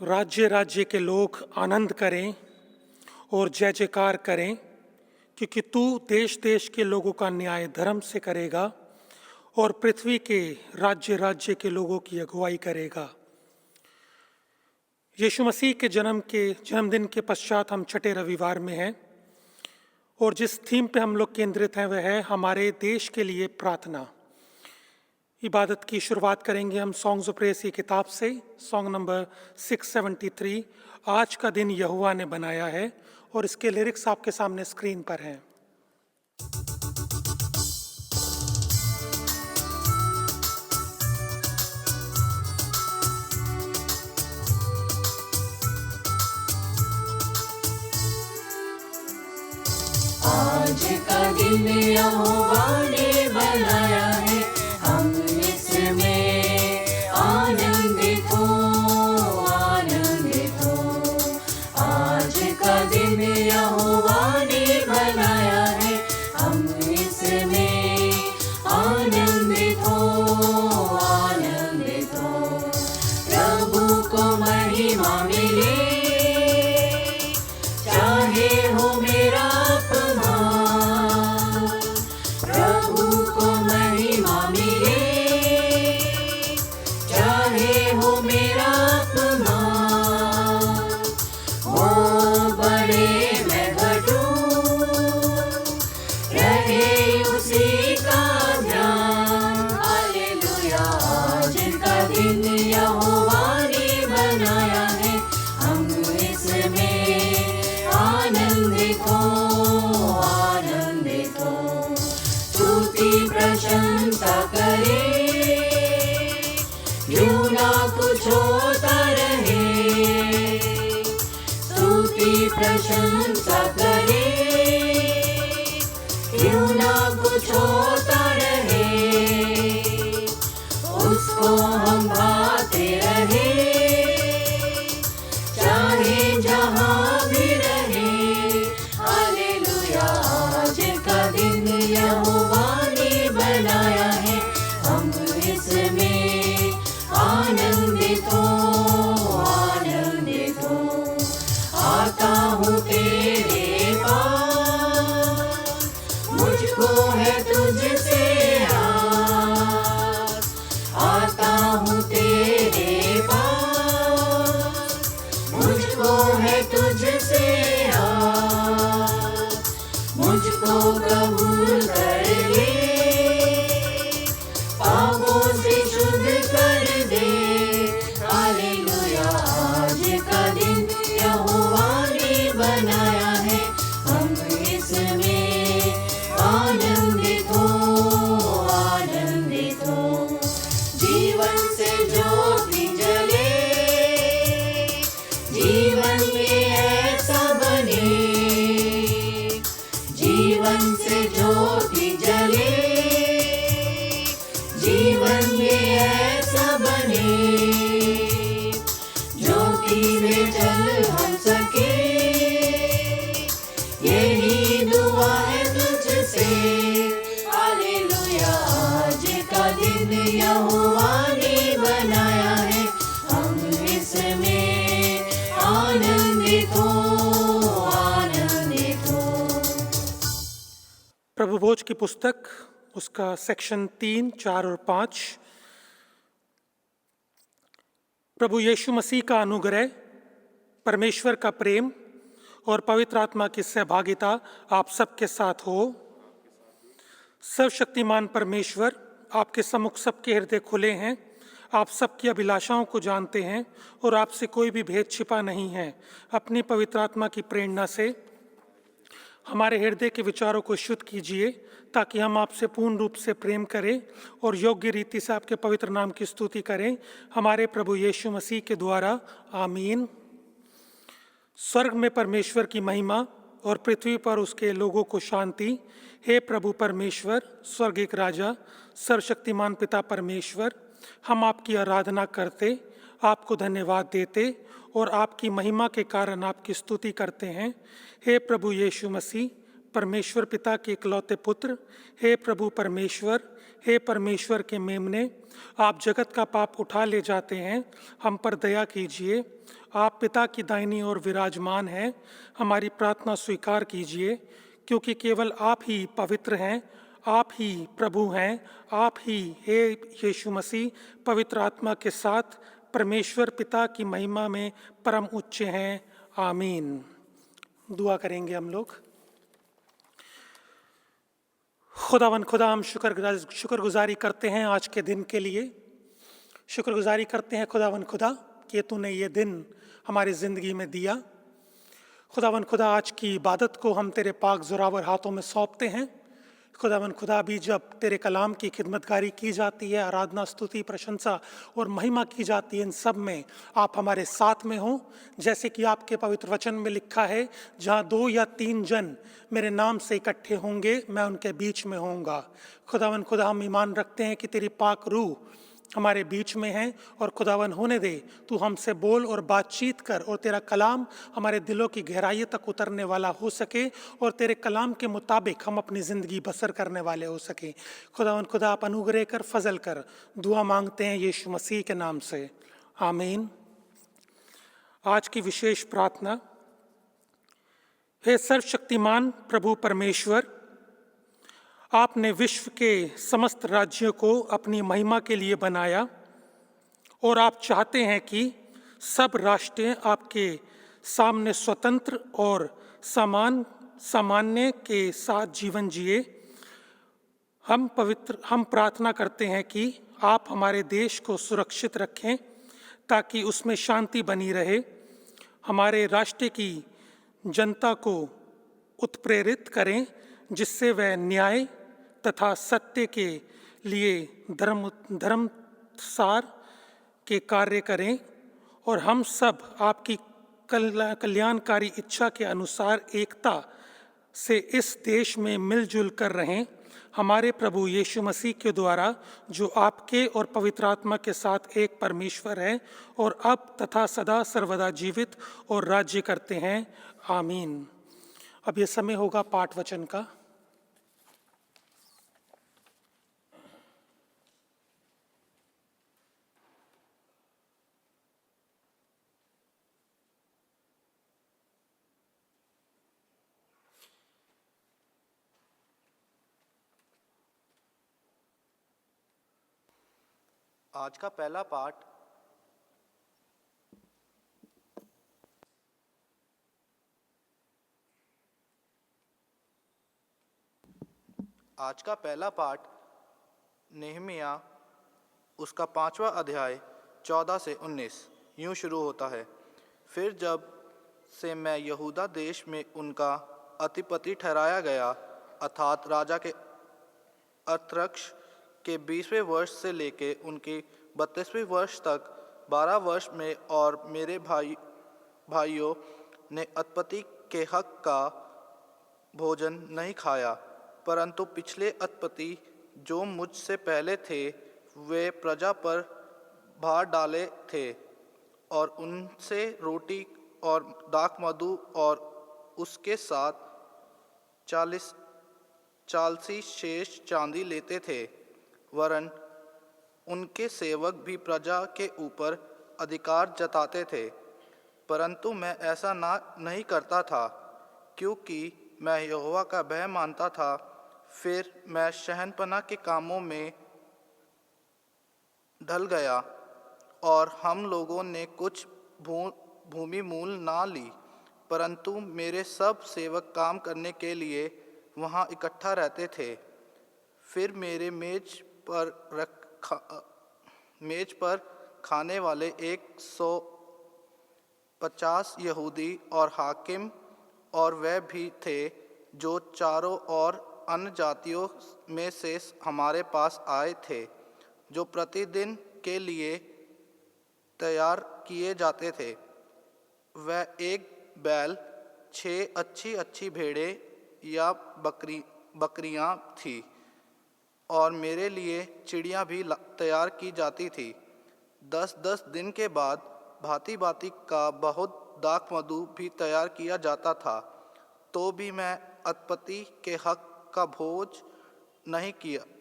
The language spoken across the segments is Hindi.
राज्य राज्य के लोग आनंद करें और जय जयकार करें, क्योंकि तू देश देश के लोगों का न्याय धर्म से करेगा और पृथ्वी के राज्य राज्य के लोगों की अगुवाई करेगा। यीशु मसीह के जन्मदिन के पश्चात हम छठे रविवार में हैं और जिस थीम पे हम लोग केंद्रित हैं वह है हमारे देश के लिए प्रार्थना। इबादत की शुरुआत करेंगे हम सॉन्ग्स ऑफ प्रेज की किताब से, सॉन्ग नंबर 673, आज का दिन यहोवा ने बनाया है, और इसके लिरिक्स आपके सामने स्क्रीन पर हैं। आज का दिन यहोवा ने बनाया है, हम इसमें आनंदित हो, आनंदित हो। आज का दिन यहोवा ने बनाया है, हम इसमें आनंदित हो, आनंदित हो। प्रभु को महिमा मिले, चाहे हो मेरा प्रशंसा करे, यूं ना कुछ होता रहे। स्तुति प्रशंसा करे, यूं ना कुछ होता रहे। उसको हम भाते रहे, चाहे जहाँ भी रहे। हालेलुया, आज का दिन यहोवा बनाया है, हम इसमें आनंदित हो, आनंदित हो। आता हूँ तेरे पास, मुझको है तुझसे आस। आता हूँ तेरे पास, मुझको है तुझसे आस। मुझको कबूल कर ले, पापों से शुद्ध कर दे। हालेलुया, आज का दिन यहोवा ने बनाया है, हम इसमें आनंदित हो, आनंदित हो। जीवन से ज्योति जले, जीवन में ऐसा बने। जीवन से ज्योति जले, जीवन में ऐसा बने। ज्योति में चल हम सके, यही दुआ है तुझसे। हालेलुया, आज का दिन यहोवा ने बनाया है, हम इसमें आनंदित हो, आनंदित हो। प्रभु भोज की पुस्तक, उसका सेक्शन 3, 4 और 5। प्रभु यीशु मसीह का अनुग्रह, परमेश्वर का प्रेम और पवित्र आत्मा की सहभागिता आप सबके साथ हो। सर्वशक्तिमान परमेश्वर, आपके सम्मुख सबके हृदय खुले हैं, आप सबकी अभिलाषाओं को जानते हैं और आपसे कोई भी भेद छिपा नहीं है। अपनी पवित्र आत्मा की प्रेरणा से हमारे हृदय के विचारों को शुद्ध कीजिए, ताकि हम आपसे पूर्ण रूप से प्रेम करें और योग्य रीति से आपके पवित्र नाम की स्तुति करें, हमारे प्रभु यीशु मसीह के द्वारा। आमीन। स्वर्ग में परमेश्वर की महिमा और पृथ्वी पर उसके लोगों को शांति। हे प्रभु परमेश्वर, स्वर्गिक राजा, सर्वशक्तिमान पिता परमेश्वर, हम आपकी आराधना करते, आपको धन्यवाद देते और आपकी महिमा के कारण आपकी स्तुति करते हैं। हे प्रभु यीशु मसीह, परमेश्वर पिता के इकलौते पुत्र, हे प्रभु परमेश्वर, हे परमेश्वर के मेमने, आप जगत का पाप उठा ले जाते हैं, हम पर दया कीजिए। आप पिता की दाहिनी ओर विराजमान हैं, हमारी प्रार्थना स्वीकार कीजिए, क्योंकि केवल आप ही पवित्र हैं, आप ही प्रभु हैं, आप ही हे यीशु मसीह पवित्र आत्मा के साथ परमेश्वर पिता की महिमा में परम उच्च हैं। आमीन। दुआ करेंगे हम लोग। खुदा हम शुक्रगुजारी करते हैं आज के दिन के लिए। शुक्रगुजारी करते हैं खुदा कि तूने ये दिन हमारी ज़िंदगी में दिया। खुदा आज की इबादत को हम तेरे पाक ज़ोरावर हाथों में सौंपते हैं। खुदा भी जब तेरे कलाम की खिदमतगारी की जाती है, आराधना, स्तुति, प्रशंसा और महिमा की जाती है, इन सब में आप हमारे साथ में हो। जैसे कि आपके पवित्र वचन में लिखा है, जहाँ 2 या 3 जन मेरे नाम से इकट्ठे होंगे, मैं उनके बीच में होऊंगा। खुदा हम ईमान रखते हैं कि तेरी पाक रूह हमारे बीच में है, और खुदावन होने दे तू हमसे बोल और बातचीत कर, और तेरा कलाम हमारे दिलों की गहराई तक उतरने वाला हो सके, और तेरे कलाम के मुताबिक हम अपनी ज़िंदगी बसर करने वाले हो सके। खुदा आप अनुग्रह कर, फजल कर। दुआ मांगते हैं यीशु मसीह के नाम से, आमीन। आज की विशेष प्रार्थना। हे सर्वशक्तिमान प्रभु परमेश्वर, आपने विश्व के समस्त राज्यों को अपनी महिमा के लिए बनाया, और आप चाहते हैं कि सब राष्ट्र आपके सामने स्वतंत्र और सामान्य के साथ जीवन जिए। हम प्रार्थना करते हैं कि आप हमारे देश को सुरक्षित रखें, ताकि उसमें शांति बनी रहे। हमारे राष्ट्र की जनता को उत्प्रेरित करें, जिससे वह न्याय तथा सत्य के लिए धर्मसार के कार्य करें, और हम सब आपकी कल्याणकारी इच्छा के अनुसार एकता से इस देश में मिलजुल कर रहें। हमारे प्रभु यीशु मसीह के द्वारा, जो आपके और पवित्र आत्मा के साथ एक परमेश्वर है, और अब तथा सदा सर्वदा जीवित और राज्य करते हैं। आमीन। अब ये समय होगा पाठ वचन का। आज का पहला पाठ नेहमिया उसका 5वां अध्याय 14 से 19 यूं शुरू होता है। फिर जब से मैं यहूदा देश में उनका अधिपति ठहराया गया, अर्थात राजा के अरतक्ष के 20वें वर्ष से लेके उनके 32वें वर्ष तक 12 वर्ष में, और मेरे भाइयों ने अधिपति के हक का भोजन नहीं खाया, परंतु पिछले अधिपति जो मुझसे पहले थे वे प्रजा पर भार डाले थे, और उनसे रोटी और दाख मधु और उसके साथ 40 शेष चांदी लेते थे। वरन उनके सेवक भी प्रजा के ऊपर अधिकार जताते थे, परंतु मैं ऐसा नहीं करता था, क्योंकि मैं यहोवा का भय मानता था। फिर मैं शहनपनाह के कामों में ढल गया, और हम लोगों ने कुछ भूमि मूल ना ली, परंतु मेरे सब सेवक काम करने के लिए वहाँ इकट्ठा रहते थे। फिर मेरे मेज पर खाने वाले 150 यहूदी और हाकिम और वह भी थे, जो चारों और अन्य जातियों में से हमारे पास आए थे, जो प्रतिदिन के लिए तैयार किए जाते थे। वह एक बैल, 6 अच्छी भेड़ें या बकरियां थी, और मेरे लिए चिड़ियां भी तैयार की जाती थी। 10 दिन के बाद भांति भांति का बहुत दाख मधु भी तैयार किया जाता था। तो भी मैं अधिपति के हक का बोझ नहीं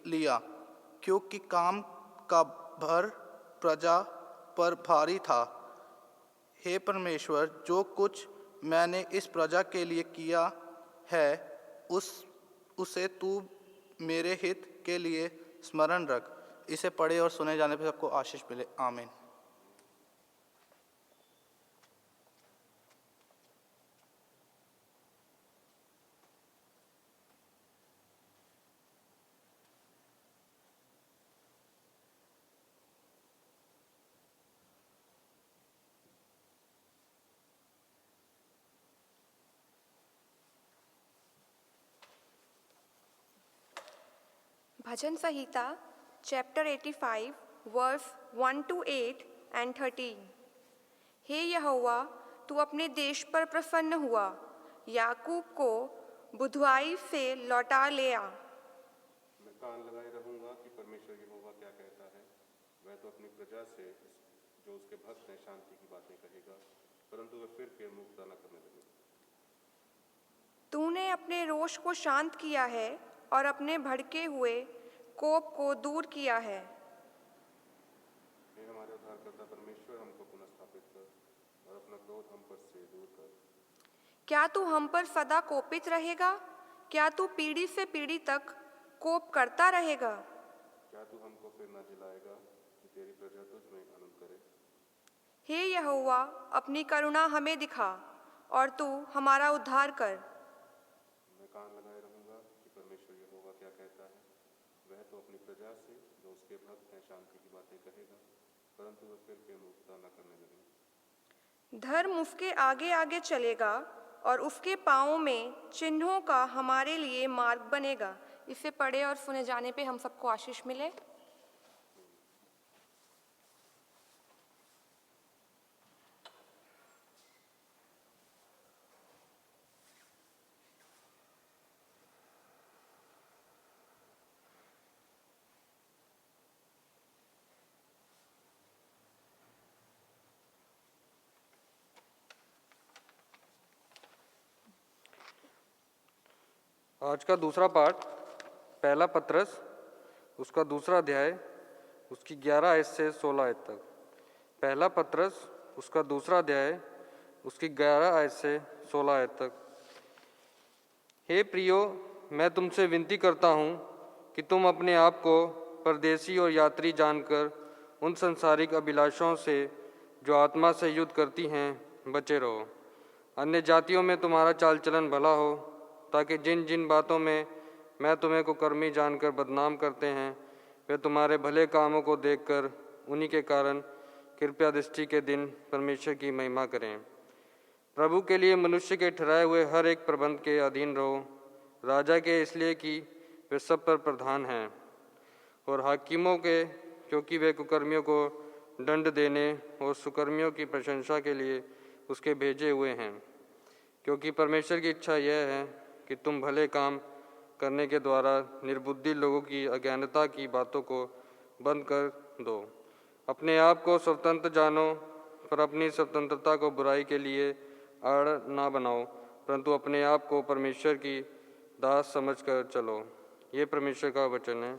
लिया, क्योंकि काम का भर प्रजा पर भारी था। हे परमेश्वर, जो कुछ मैंने इस प्रजा के लिए किया है उसे तू मेरे हित के लिए स्मरण रख। इसे पढ़े और सुने जाने पर सबको आशीष मिले। आमीन। भजन संहिता चैप्टर 85 वर्स 1 to 8 and 13। हे यहोवा, तू अपने देश पर प्रसन्न हुआ, याकूब को बुधवाई से लौटा ले आ। मैं कान लगाए रहूंगा कि परमेश्वर यहोवा क्या कहता है। वह तो अपनी प्रजा से जो उसके भक्त हैं शांति की बातें कहेगा, परंतु वह फिर मुक्ता न करने लगे। तूने अपने रोष को शांत किया है और अपने भड़के हुए कोप को दूर किया है। हे हमारे उद्धारकर्ता परमेश्वर, हमको पुनः स्थापित कर और अपना क्रोध हम पर से दूर कर। क्या तू हम पर सदा कोपित रहेगा? क्या तू पीढ़ी से पीढ़ी तक कोप करता रहेगा? क्या तू हमको फिर न जिलाएगा कि तेरी प्रजा तुझ में आनंद करे? हे यहोवा, अपनी करुणा हमें दिखा और तू हमारा उद्धार कर। मैं कान लगाए रहूंगा कि परमेश्वर यहोवा क्या कहता है। वह तो अपनी प्रजा से जो उसके भक्त हैं शांति की बातें कहेगा, परंतु वह फिर मुक्ता न करने लगे। धर्म उसके आगे आगे चलेगा और उसके पाँवों में चिन्हों का हमारे लिए मार्ग बनेगा। इसे पढ़े और सुने जाने पे हम सबको आशीष मिले। आज का दूसरा पाठ पहला पत्रस उसका दूसरा अध्याय उसकी 11 आयत से 16 आयत तक। पहला पत्रस उसका दूसरा अध्याय उसकी 11 आयत से 16 आयत तक। हे प्रियो, मैं तुमसे विनती करता हूँ कि तुम अपने आप को परदेसी और यात्री जानकर उन संसारिक अभिलाषाओं से जो आत्मा से युद्ध करती हैं बचे रहो। अन्य जातियों में तुम्हारा चाल चलन भला हो, ताकि जिन जिन बातों में मैं तुम्हें कुकर्मी जानकर बदनाम करते हैं वे तुम्हारे भले कामों को देखकर उन्हीं के कारण कृपया दृष्टि के दिन परमेश्वर की महिमा करें। प्रभु के लिए मनुष्य के ठहराए हुए हर एक प्रबंध के अधीन रहो, राजा के इसलिए कि वे सब पर प्रधान हैं, और हाकिमों के क्योंकि वे कुकर्मियों को दंड देने और सुकर्मियों की प्रशंसा के लिए उसके भेजे हुए हैं। क्योंकि परमेश्वर की इच्छा यह है कि तुम भले काम करने के द्वारा निर्बुद्धि लोगों की अज्ञानता की बातों को बंद कर दो। अपने आप को स्वतंत्र जानो, पर अपनी स्वतंत्रता को बुराई के लिए आड़ ना बनाओ, परंतु अपने आप को परमेश्वर की दास समझकर चलो। ये परमेश्वर का वचन है।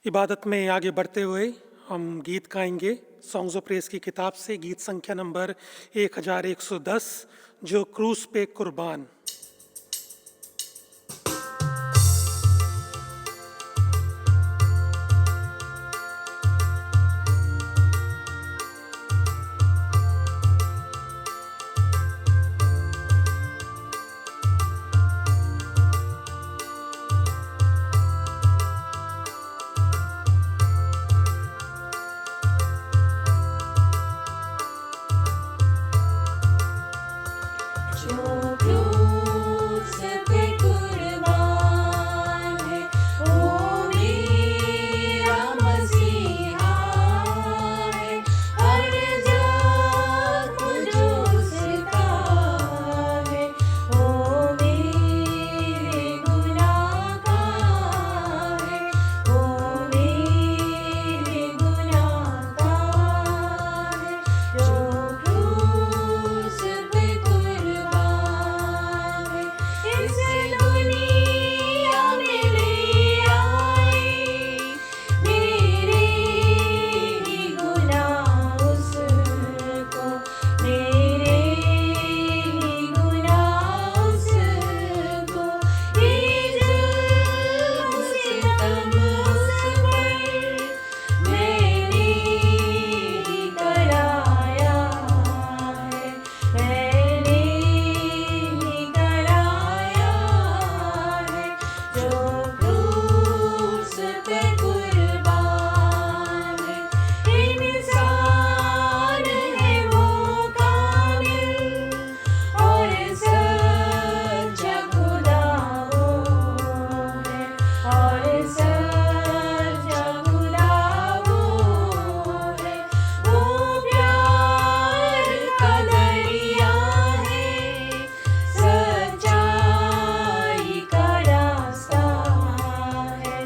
इबादत में आगे बढ़ते हुए हम गीत गाएंगे सॉन्ग्स ऑफ प्रेज की किताब से, गीत संख्या नंबर 1110, जो क्रूस पे कुर्बान। जो क्रूस और सच्चा खुदा वो है, वो प्यार का दरिया है, सच्चाई का रास्ता है,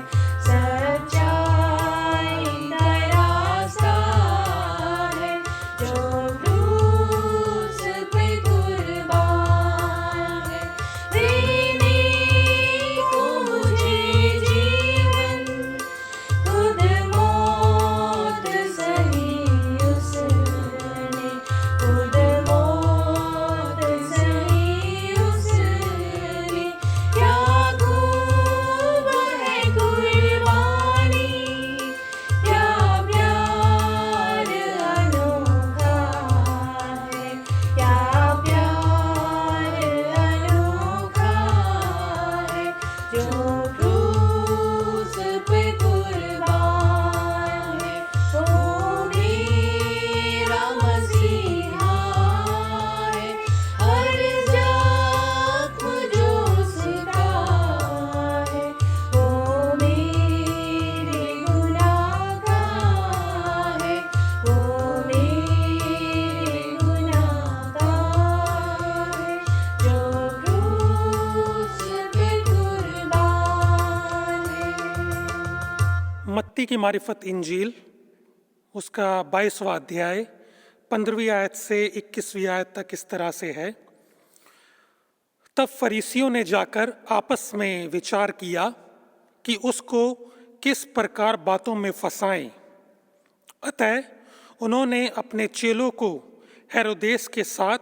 सच्चाई का रास्ता है, जो क्रूस पे कुर्बान है, देने को मुझे जीवन, खुद मौत सही उसने, खुद मौत सही उसने, क्या खूब है कुर्बानी, क्या प्यार अनोखा है, क्या प्यार अनोखा है, जो क्रूस पे कुर्बान है, वो मेरा मसीहा है, हर जख्म जो उसका है, वो मेरे गुनाह का है, वो मेरे गुनाह का है, जो क्रूस पे कुर्बान है। मत्ती की मारिफत इंजील उसका 22वां अध्याय 15वीं आयत से 21वीं आयत तक इस तरह से है। तब फरीसियों ने जाकर आपस में विचार किया कि उसको किस प्रकार बातों में फंसाएं। अतः उन्होंने अपने चेलों को हेरोदेस के साथ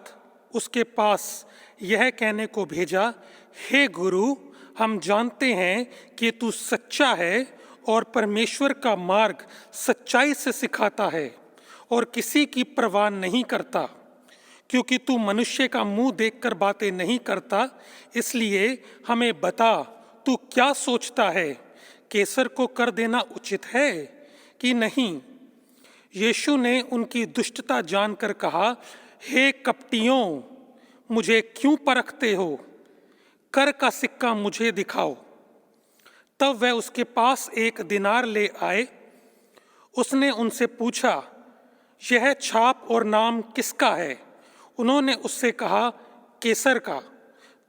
उसके पास यह कहने को भेजा, हे गुरु, हम जानते हैं कि तू सच्चा है और परमेश्वर का मार्ग सच्चाई से सिखाता है और किसी की परवाह नहीं करता, क्योंकि तू मनुष्य का मुंह देखकर बातें नहीं करता। इसलिए हमें बता, तू क्या सोचता है, कैसर को कर देना उचित है कि नहीं? यीशु ने उनकी दुष्टता जानकर कहा, हे कपटियों, मुझे क्यों परखते हो? कर का सिक्का मुझे दिखाओ। तब वह उसके पास एक दिनार ले आए। उसने उनसे पूछा, यह छाप और नाम किसका है? उन्होंने उससे कहा, कैसर का।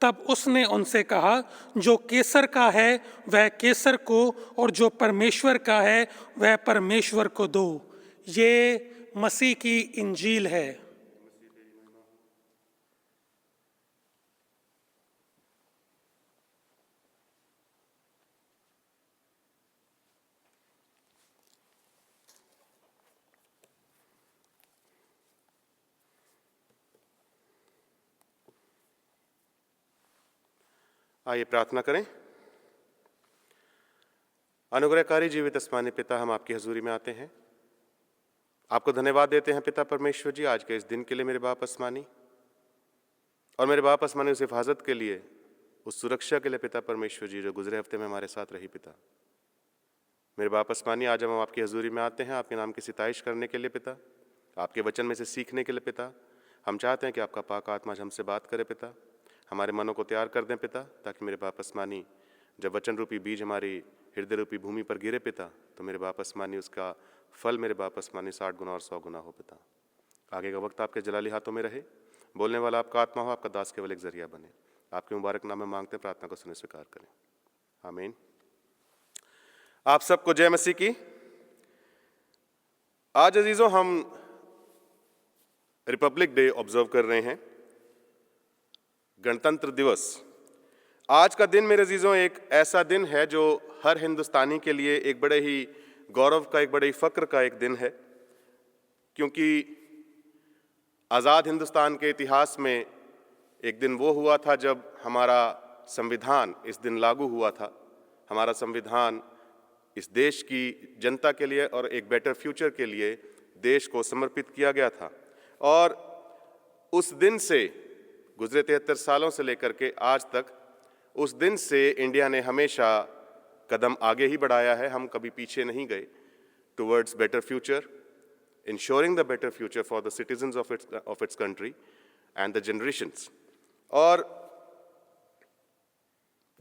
तब उसने उनसे कहा, जो कैसर का है वह कैसर को, और जो परमेश्वर का है वह परमेश्वर को दो। ये मसीह की इंजील है। आइए प्रार्थना करें। अनुग्रहकारी जीवित आसमानी पिता, हम आपकी हजूरी में आते हैं। आपको धन्यवाद देते हैं पिता परमेश्वर जी, आज के इस दिन के लिए मेरे बाप आसमानी, और मेरे बाप आसमानी उस हिफाजत के लिए, उस सुरक्षा के लिए पिता परमेश्वर जी, जो गुजरे हफ्ते में हमारे साथ रही पिता। मेरे बाप आसमानी, आज हम आपकी हजूरी में आते हैं आपके नाम की सिताइश करने के लिए पिता, आपके वचन में से सीखने के लिए पिता। हम चाहते हैं कि आपका पाक आत्मा आज हमसे बात करे पिता, हमारे मनों को तैयार कर दें पिता, ताकि मेरे बाप आसमानी जब वचन रूपी बीज हमारी हृदय रूपी भूमि पर गिरे पिता, तो मेरे बाप आसमानी उसका फल मेरे बाप आसमानी 60 गुना और 100 गुना हो पिता। आगे का वक्त आपके जलाली हाथों में रहे, बोलने वाला आपका आत्मा हो, आपका दास केवल एक जरिया बने। आपके मुबारक नाम में मांगते हैं, प्रार्थना को सुने स्वीकार करें, आमीन। आप सबको जय मसीह की। आज अजीजों हम रिपब्लिक डे ऑब्जर्व कर रहे हैं, गणतंत्र दिवस। आज का दिन मेरे अजीजों एक ऐसा दिन है जो हर हिंदुस्तानी के लिए एक बड़े ही गौरव का, एक बड़े ही फक्र का एक दिन है, क्योंकि आज़ाद हिंदुस्तान के इतिहास में एक दिन वो हुआ था जब हमारा संविधान इस दिन लागू हुआ था। हमारा संविधान इस देश की जनता के लिए और एक बेटर फ्यूचर के लिए देश को समर्पित किया गया था। और उस दिन से गुजरे 73 सालों से लेकर के आज तक, उस दिन से इंडिया ने हमेशा कदम आगे ही बढ़ाया है, हम कभी पीछे नहीं गए towards better future, ensuring the better future for the citizens of its country and the generations। और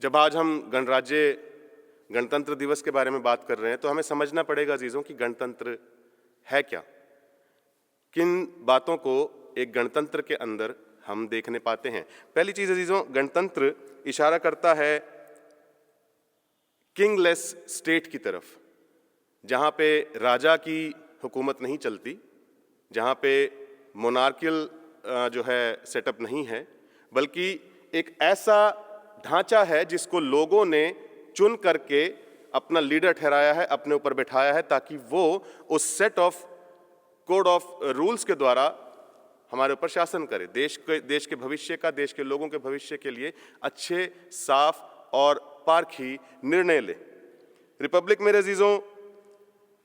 जब आज हम गणराज्य गणतंत्र दिवस के बारे में बात कर रहे हैं तो हमें समझना पड़ेगा अजीजों कि गणतंत्र है क्या, किन बातों को एक गणतंत्र के अंदर हम देखने पाते हैं। पहली चीज अजीजों, गणतंत्र इशारा करता है किंगलेस स्टेट की तरफ, जहां पे राजा की हुकूमत नहीं चलती, जहां पे मोनार्कियल जो है सेटअप नहीं है, बल्कि एक ऐसा ढांचा है जिसको लोगों ने चुन करके अपना लीडर ठहराया है, अपने ऊपर बैठाया है, ताकि वो उस set of code of rules के द्वारा हमारे ऊपर शासन करे, देश के भविष्य का, देश के लोगों के भविष्य के लिए अच्छे, साफ और पारखी निर्णय ले। रिपब्लिक मेरे अजीजों,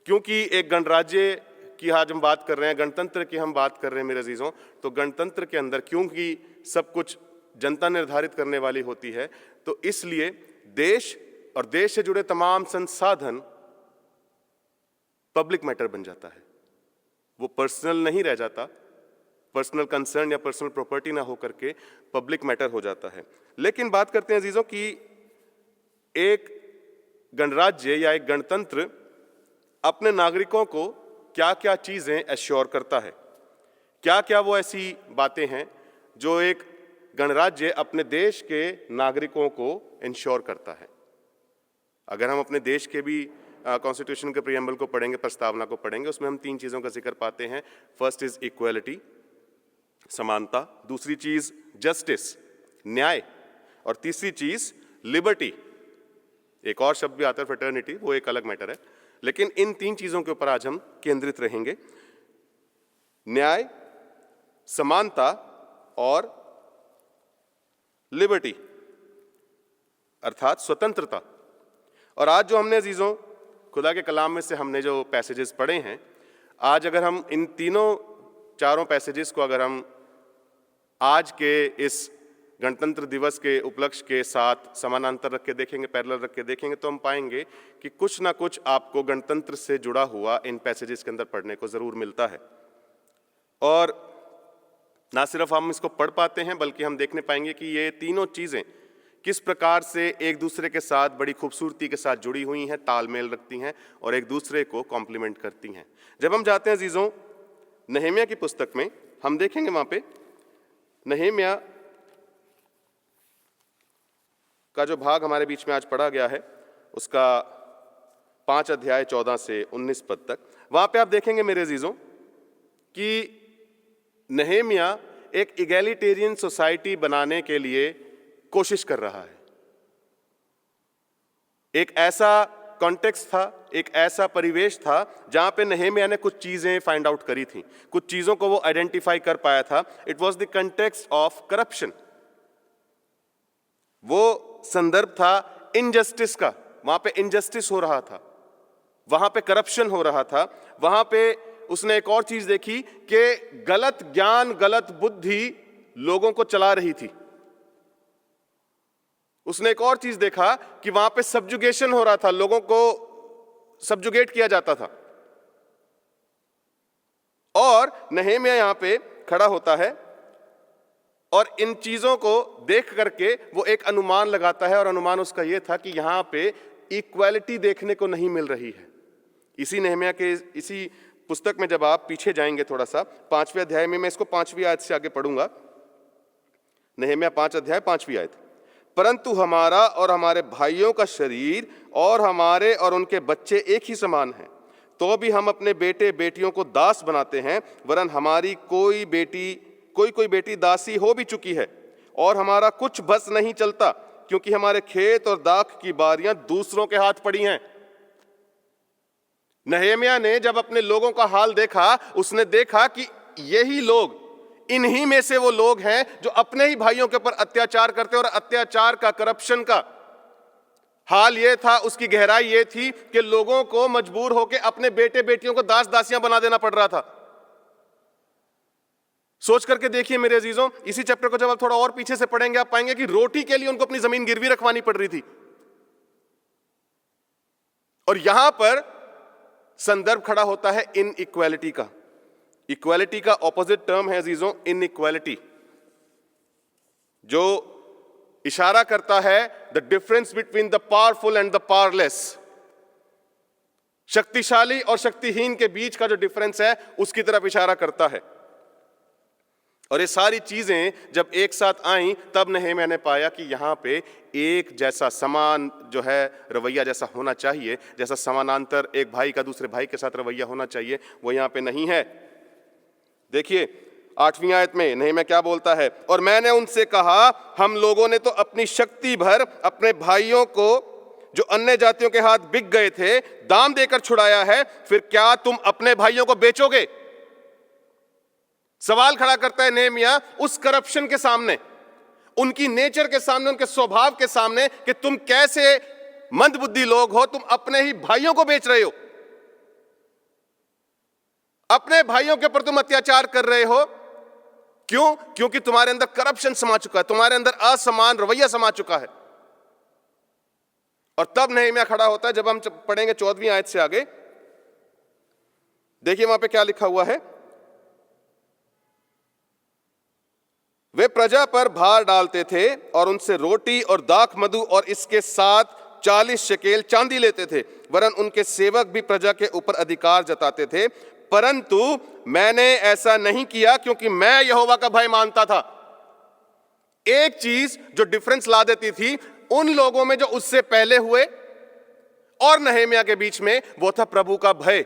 क्योंकि एक गणराज्य की आज हम बात कर रहे हैं, गणतंत्र की हम बात कर रहे हैं मेरे अजीजों, तो गणतंत्र के अंदर क्योंकि सब कुछ जनता निर्धारित करने वाली होती है, तो इसलिए देश और देश से जुड़े तमाम संसाधन पब्लिक मैटर बन जाता है। वो पर्सनल नहीं रह जाता, पर्सनल कंसर्न या पर्सनल प्रॉपर्टी ना होकर के पब्लिक मैटर हो जाता है। लेकिन बात करते हैं अजीजों कि एक गणराज्य या एक गणतंत्र अपने नागरिकों को क्या क्या चीजें एश्योर करता है, क्या क्या वो ऐसी बातें हैं जो एक गणराज्य अपने देश के नागरिकों को इंश्योर करता है। अगर हम अपने देश के भी कॉन्स्टिट्यूशन के प्रियम्बल को पढ़ेंगे, प्रस्तावना को पढ़ेंगे, उसमें हम 3 चीजों का जिक्र पाते हैं। फर्स्ट इज इक्वलिटी, समानता, दूसरी चीज जस्टिस, न्याय, और तीसरी चीज लिबर्टी। एक और शब्द भी आता है फ्रेटर्निटी, वो एक अलग मैटर है, लेकिन इन 3 चीजों के ऊपर आज हम केंद्रित रहेंगे। न्याय, समानता और लिबर्टी अर्थात स्वतंत्रता। और आज जो हमने अजीजों खुदा के कलाम में से हमने जो पैसेजेस पढ़े हैं, आज अगर हम इन चारों पैसेजेस को अगर हम आज के इस गणतंत्र दिवस के उपलक्ष्य के साथ समानांतर रख के देखेंगे, पैरेलल रख के देखेंगे, तो हम पाएंगे कि कुछ ना कुछ आपको गणतंत्र से जुड़ा हुआ इन पैसेजेस के अंदर पढ़ने को जरूर मिलता है। और ना सिर्फ हम इसको पढ़ पाते हैं, बल्कि हम देखने पाएंगे कि ये तीनों चीजें किस प्रकार से एक दूसरे के साथ बड़ी खूबसूरती के साथ जुड़ी हुई हैं, तालमेल रखती हैं और एक दूसरे को कॉम्प्लीमेंट करती हैं। जब हम जाते हैं अजीजों नहम्याह की पुस्तक में, हम देखेंगे वहां पे नहम्याह का जो भाग हमारे बीच में आज पढ़ा गया है, उसका 5 अध्याय 14 से 19 पद तक, वहां पे आप देखेंगे मेरे अजीजों कि नहम्याह एक इगैलिटेरियन सोसाइटी बनाने के लिए कोशिश कर रहा है। एक ऐसा कॉन्टेक्स्ट था, एक ऐसा परिवेश था जहां पे नहम्याह ने कुछ चीजें फाइंड आउट करी थी, कुछ चीजों को वो आइडेंटिफाई कर पाया था। It was the context of corruption. वो संदर्भ था इनजस्टिस का, वहां पे इनजस्टिस हो रहा था, वहां पे करप्शन हो रहा था। वहां पे उसने एक और चीज देखी कि गलत ज्ञान, गलत बुद्धि लोगों को चला रही थी। उसने एक और चीज देखा कि वहां पे सब्जुगेशन हो रहा था, लोगों को सब्जुगेट किया जाता था। और नहम्याह यहां पे खड़ा होता है और इन चीजों को देख करके वो एक अनुमान लगाता है, और अनुमान उसका यह था कि यहां पे इक्वालिटी देखने को नहीं मिल रही है। इसी नहम्याह के इसी पुस्तक में जब आप पीछे जाएंगे थोड़ा सा, 5वें अध्याय में, मैं इसको 5वीं आयत से आगे पढ़ूंगा। नहम्याह 5 अध्याय 5वीं आयत, परंतु हमारा और हमारे भाइयों का शरीर और हमारे और उनके बच्चे एक ही समान हैं, तो भी हम अपने बेटे बेटियों को दास बनाते हैं, वरन हमारी कोई बेटी दासी हो भी चुकी है, और हमारा कुछ बस नहीं चलता, क्योंकि हमारे खेत और दाख की बारियां दूसरों के हाथ पड़ी हैं। नहम्याह ने जब अपने लोगों का हाल देखा, उसने देखा कि यही लोग, इन्हीं में से वो लोग हैं जो अपने ही भाइयों के ऊपर अत्याचार करते हैं। और अत्याचार का, करप्शन का हाल ये था, उसकी गहराई ये थी कि लोगों को मजबूर होकर अपने बेटे बेटियों को दास दासियां बना देना पड़ रहा था। सोच करके देखिए मेरे अजीजों, इसी चैप्टर को जब आप थोड़ा और पीछे से पढ़ेंगे, आप पाएंगे कि रोटी के लिए उनको अपनी जमीन गिरवी रखवानी पड़ रही थी। और यहां पर संदर्भ खड़ा होता है इन इक्वालिटी का। इक्वालिटी का ऑपोजिट टर्म है अजीजों इनइक्वालिटी। जो इशारा करता है the difference between the powerful and the powerless. शक्तिशाली और शक्तिहीन के बीच का जो डिफरेंस है उसकी तरफ इशारा करता है। और ये सारी चीजें जब एक साथ आईं तब नहेम्याह ने पाया कि यहाँ पे एक जैसा समान जो है रवैया जैसा होना चाहिए, जैसा समानांतर एक भाई का दूसरे भाई के साथ रवैया होना चाहिए, वो यहाँ पे नहीं है। देखिए 8वीं आयत में नहेम्याह क्या बोलता है, और मैंने उनसे कहा हम लोगों ने तो अपनी शक्ति भर अपने भाइयों को जो अन्य जातियों के हाथ बिक गए थे दाम देकर छुड़ाया है, फिर क्या तुम अपने भाइयों को बेचोगे? सवाल खड़ा करता है नहेम्याह उस करप्शन के सामने, उनकी नेचर के सामने, उनके स्वभाव के सामने कि तुम कैसे मंदबुद्धि लोग हो, तुम अपने ही भाइयों को बेच रहे हो, अपने भाइयों के ऊपर तुम अत्याचार कर रहे हो। क्यों? क्योंकि तुम्हारे अंदर करप्शन समा चुका है, तुम्हारे अंदर असमान रवैया समा चुका है। और तब नहेम्याह खड़ा होता है, जब हम पढ़ेंगे 14वीं आयत से आगे, देखिए वहां पे क्या लिखा हुआ है, वे प्रजा पर भार डालते थे और उनसे रोटी और दाख मधु और इसके साथ 40 शेकेल चांदी लेते थे, वरन उनके सेवक भी प्रजा के ऊपर अधिकार जताते थे, परंतु मैंने ऐसा नहीं किया क्योंकि मैं यहोवा का भय मानता था। एक चीज जो डिफरेंस ला देती थी उन लोगों में जो उससे पहले हुए और नहेम्याह के बीच में, वो था प्रभु का भय।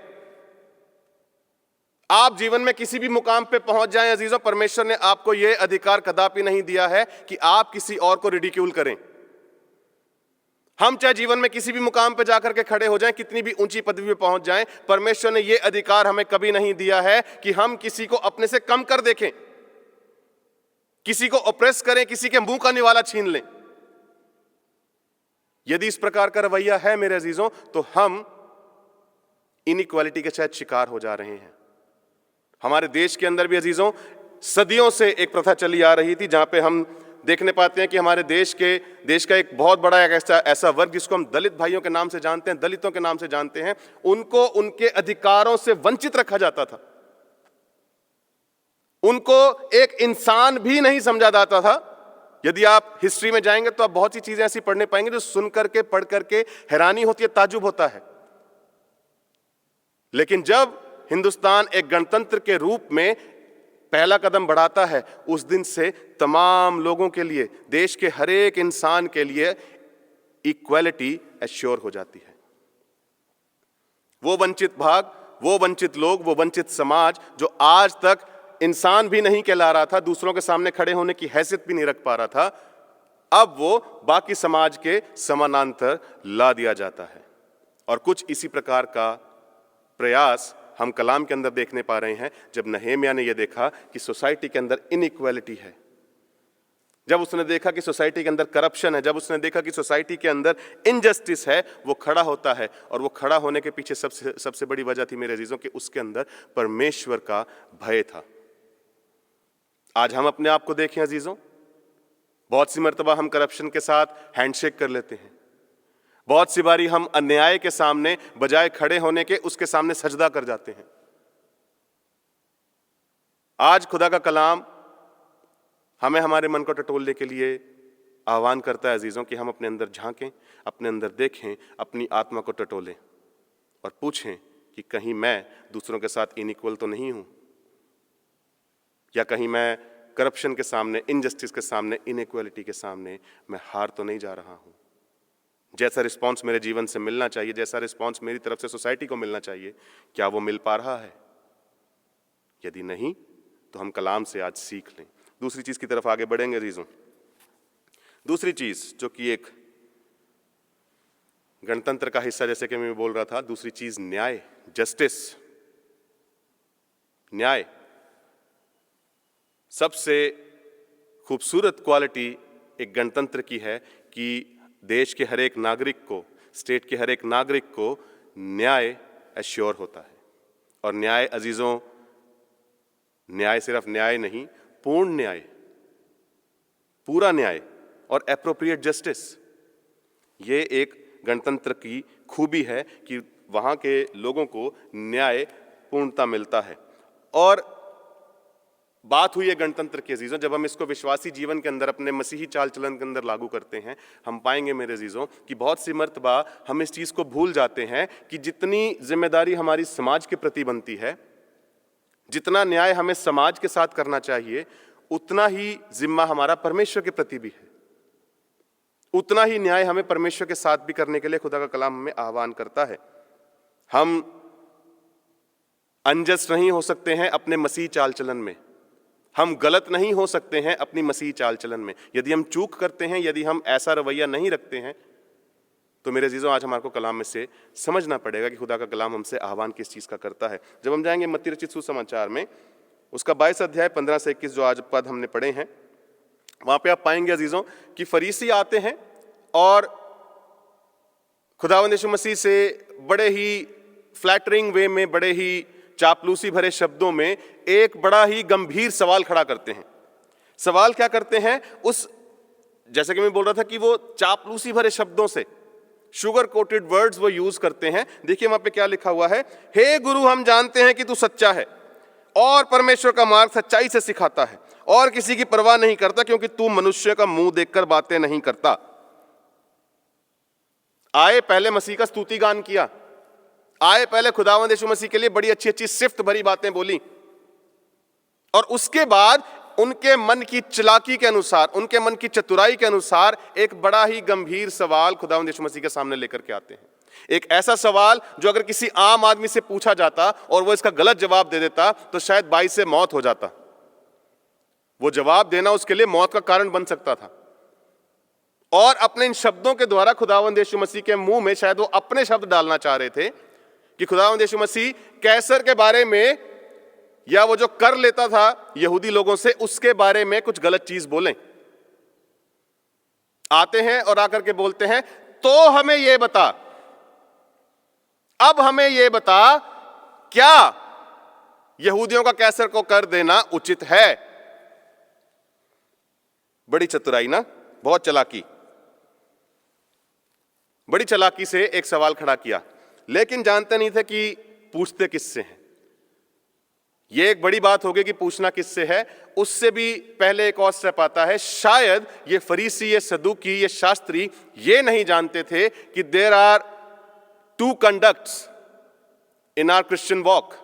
आप जीवन में किसी भी मुकाम पे पहुंच जाएं अजीजों, परमेश्वर ने आपको यह अधिकार कदापि नहीं दिया है कि आप किसी और को रिडिक्यूल करें। हम चाहे जीवन में किसी भी मुकाम पे जाकर के खड़े हो जाएं, कितनी भी ऊंची पदवी पे पहुंच जाएं, परमेश्वर ने यह अधिकार हमें कभी नहीं दिया है कि हम किसी को अपने से कम कर देखें, किसी को ऑप्रेस करें, किसी के मुंह का निवाला छीन लें। यदि इस प्रकार का रवैया है मेरे अजीजों, तो हम इनइक्वालिटी के शायद शिकार हो जा रहे हैं। हमारे देश के अंदर भी अजीजों सदियों से एक प्रथा चली आ रही थी, जहां पे हम देखने पाते हैं कि हमारे देश का एक बहुत बड़ा एक ऐसा वर्ग जिसको हम दलित भाइयों के नाम से जानते हैं, दलितों के नाम से जानते हैं, उनको उनके अधिकारों से वंचित रखा जाता था। उनको एक इंसान भी नहीं समझा जाता था। यदि आप हिस्ट्री में जाएंगे तो आप बहुत सी चीजें ऐसी पढ़ने पाएंगे जो सुन करके, पढ़ करके हैरानी होती है, ताज्जुब होता है। लेकिन जब हिंदुस्तान एक गणतंत्र के रूप में पहला कदम बढ़ाता है, उस दिन से तमाम लोगों के लिए, देश के हर एक इंसान के लिए इक्वालिटी एश्योर हो जाती है। वो वंचित भाग, वो वंचित लोग, वो वंचित समाज जो आज तक इंसान भी नहीं कहला रहा था, दूसरों के सामने खड़े होने की हैसियत भी नहीं रख पा रहा था, अब वो बाकी समाज के समानांतर ला दिया जाता है। और कुछ इसी प्रकार का प्रयास हम कलाम के अंदर देखने पा रहे हैं। जब नहेम्याह ने यह देखा कि सोसाइटी के अंदर इनइक्वालिटी है, जब उसने देखा कि सोसाइटी के अंदर करप्शन है, जब उसने देखा कि सोसाइटी के अंदर इनजस्टिस है, वो खड़ा होता है। और वो खड़ा होने के पीछे सबसे बड़ी वजह थी मेरे अजीजों कि उसके अंदर परमेश्वर का भय था। आज हम अपने आप को देखें अजीजों, बहुत सी मर्तबा हम करप्शन के साथ हैंडशेक कर लेते हैं, बहुत सी बारी हम अन्याय के सामने बजाय खड़े होने के उसके सामने सजदा कर जाते हैं। आज खुदा का कलाम हमें हमारे मन को टटोलने के लिए आह्वान करता है अजीजों कि हम अपने अंदर झांकें, अपने अंदर देखें, अपनी आत्मा को टटोलें और पूछें कि कहीं मैं दूसरों के साथ इनइक्वल तो नहीं हूं, या कहीं मैं करप्शन के सामने, इनजस्टिस के सामने, इनइक्वालिटी के सामने मैं हार तो नहीं जा रहा हूं। जैसा रिस्पॉन्स मेरे जीवन से मिलना चाहिए, जैसा रिस्पॉन्स मेरी तरफ से सोसाइटी को मिलना चाहिए, क्या वो मिल पा रहा है? यदि नहीं तो हम कलाम से आज सीख लें। दूसरी चीज की तरफ आगे बढ़ेंगे अजीजों। दूसरी चीज जो कि एक गणतंत्र का हिस्सा, जैसे कि मैं बोल रहा था, दूसरी चीज न्याय, जस्टिस, न्याय। सबसे खूबसूरत क्वालिटी एक गणतंत्र की है कि देश के हर एक नागरिक को, स्टेट के हर एक नागरिक को न्याय एश्योर होता है। और न्याय अजीजों, न्याय सिर्फ न्याय नहीं, पूर्ण न्याय, पूरा न्याय और एप्रोप्रिएट जस्टिस, ये एक गणतंत्र की खूबी है कि वहां के लोगों को न्याय पूर्णता मिलता है। और बात हुई है गणतंत्र की अजीजों, जब हम इसको विश्वासी जीवन के अंदर अपने मसीही चाल चलन के अंदर लागू करते हैं, हम पाएंगे मेरे अजीजों कि बहुत सी मर्तबा हम इस चीज को भूल जाते हैं कि जितनी जिम्मेदारी हमारी समाज के प्रति बनती है, जितना न्याय हमें समाज के साथ करना चाहिए, उतना ही जिम्मा हमारा परमेश्वर के प्रति भी है। उतना ही न्याय हमें परमेश्वर के साथ भी करने के लिए खुदा का कलाम हमें आह्वान करता है। हम अनजस्ट नहीं हो सकते हैं अपने मसीही चाल चलन में, हम गलत नहीं हो सकते हैं अपनी मसीही चाल चलन में। यदि हम चूक करते हैं, यदि हम ऐसा रवैया नहीं रखते हैं, तो मेरे अजीजों आज हमारे को कलाम में से समझना पड़ेगा कि खुदा का कलाम हमसे आह्वान किस चीज का करता है। जब हम जाएंगे मत्ती रचित सुसमाचार में, उसका 22 अध्याय 15 से 21 जो आज पद हमने पढ़े हैं, वहां पे आप पाएंगे अजीजों कि फरीसी आते हैं और खुदावंद यीशु मसीह से बड़े ही फ्लैटरिंग वे में, बड़े ही चापलूसी भरे शब्दों में एक बड़ा ही गंभीर सवाल खड़ा करते हैं। सवाल क्या करते हैं? जैसे कि मैं बोल रहा था कि वो चापलूसी भरे शब्दों से, शुगर कोटेड वर्ड्स वो यूज करते हैं। देखिए वहां पे क्या लिखा हुआ है, हे गुरु, हम जानते हैं कि तू सच्चा है और परमेश्वर का मार्ग सच्चाई से सिखाता है और किसी की परवाह नहीं करता, क्योंकि तू मनुष्य का मुंह देखकर बातें नहीं करता। आए पहले मसीह का स्तुति गान किया, आए पहले खुदावंद यीशु मसीह के लिए बड़ी अच्छी अच्छी सिफ्त भरी बातें बोली, और उसके बाद उनके मन की चालाकी के अनुसार, उनके मन की चतुराई के अनुसार एक बड़ा ही गंभीर सवाल खुदावंद यीशु मसीह के सामने लेकर के आते हैं। एक ऐसा सवाल जो अगर किसी आम आदमी से पूछा जाता और वो इसका गलत जवाब दे देता तो शायद 22 से मौत हो जाता। वो जवाब देना उसके लिए मौत का कारण बन सकता था। और अपने इन शब्दों के द्वारा खुदावंद यीशु मसीह के मुंह में शायद वो अपने शब्द डालना चाह रहे थे कि खुदावंद यीशु मसीह कैसर के बारे में, या वो जो कर लेता था यहूदी लोगों से, उसके बारे में कुछ गलत चीज बोलें। आते हैं और आकर के बोलते हैं, तो हमें यह बता, अब हमें यह बता, क्या यहूदियों का कैसर को कर देना उचित है? बड़ी चतुराई ना, बहुत चालाकी, बड़ी चालाकी से एक सवाल खड़ा किया, लेकिन जानते नहीं थे कि पूछते किससे हैं। यह एक बड़ी बात होगी कि पूछना किससे है। उससे भी पहले एक और स्टेप आता है। शायद ये फरीसी, ये सदूकी, ये शास्त्री ये नहीं जानते थे कि there are two conducts in our Christian walk.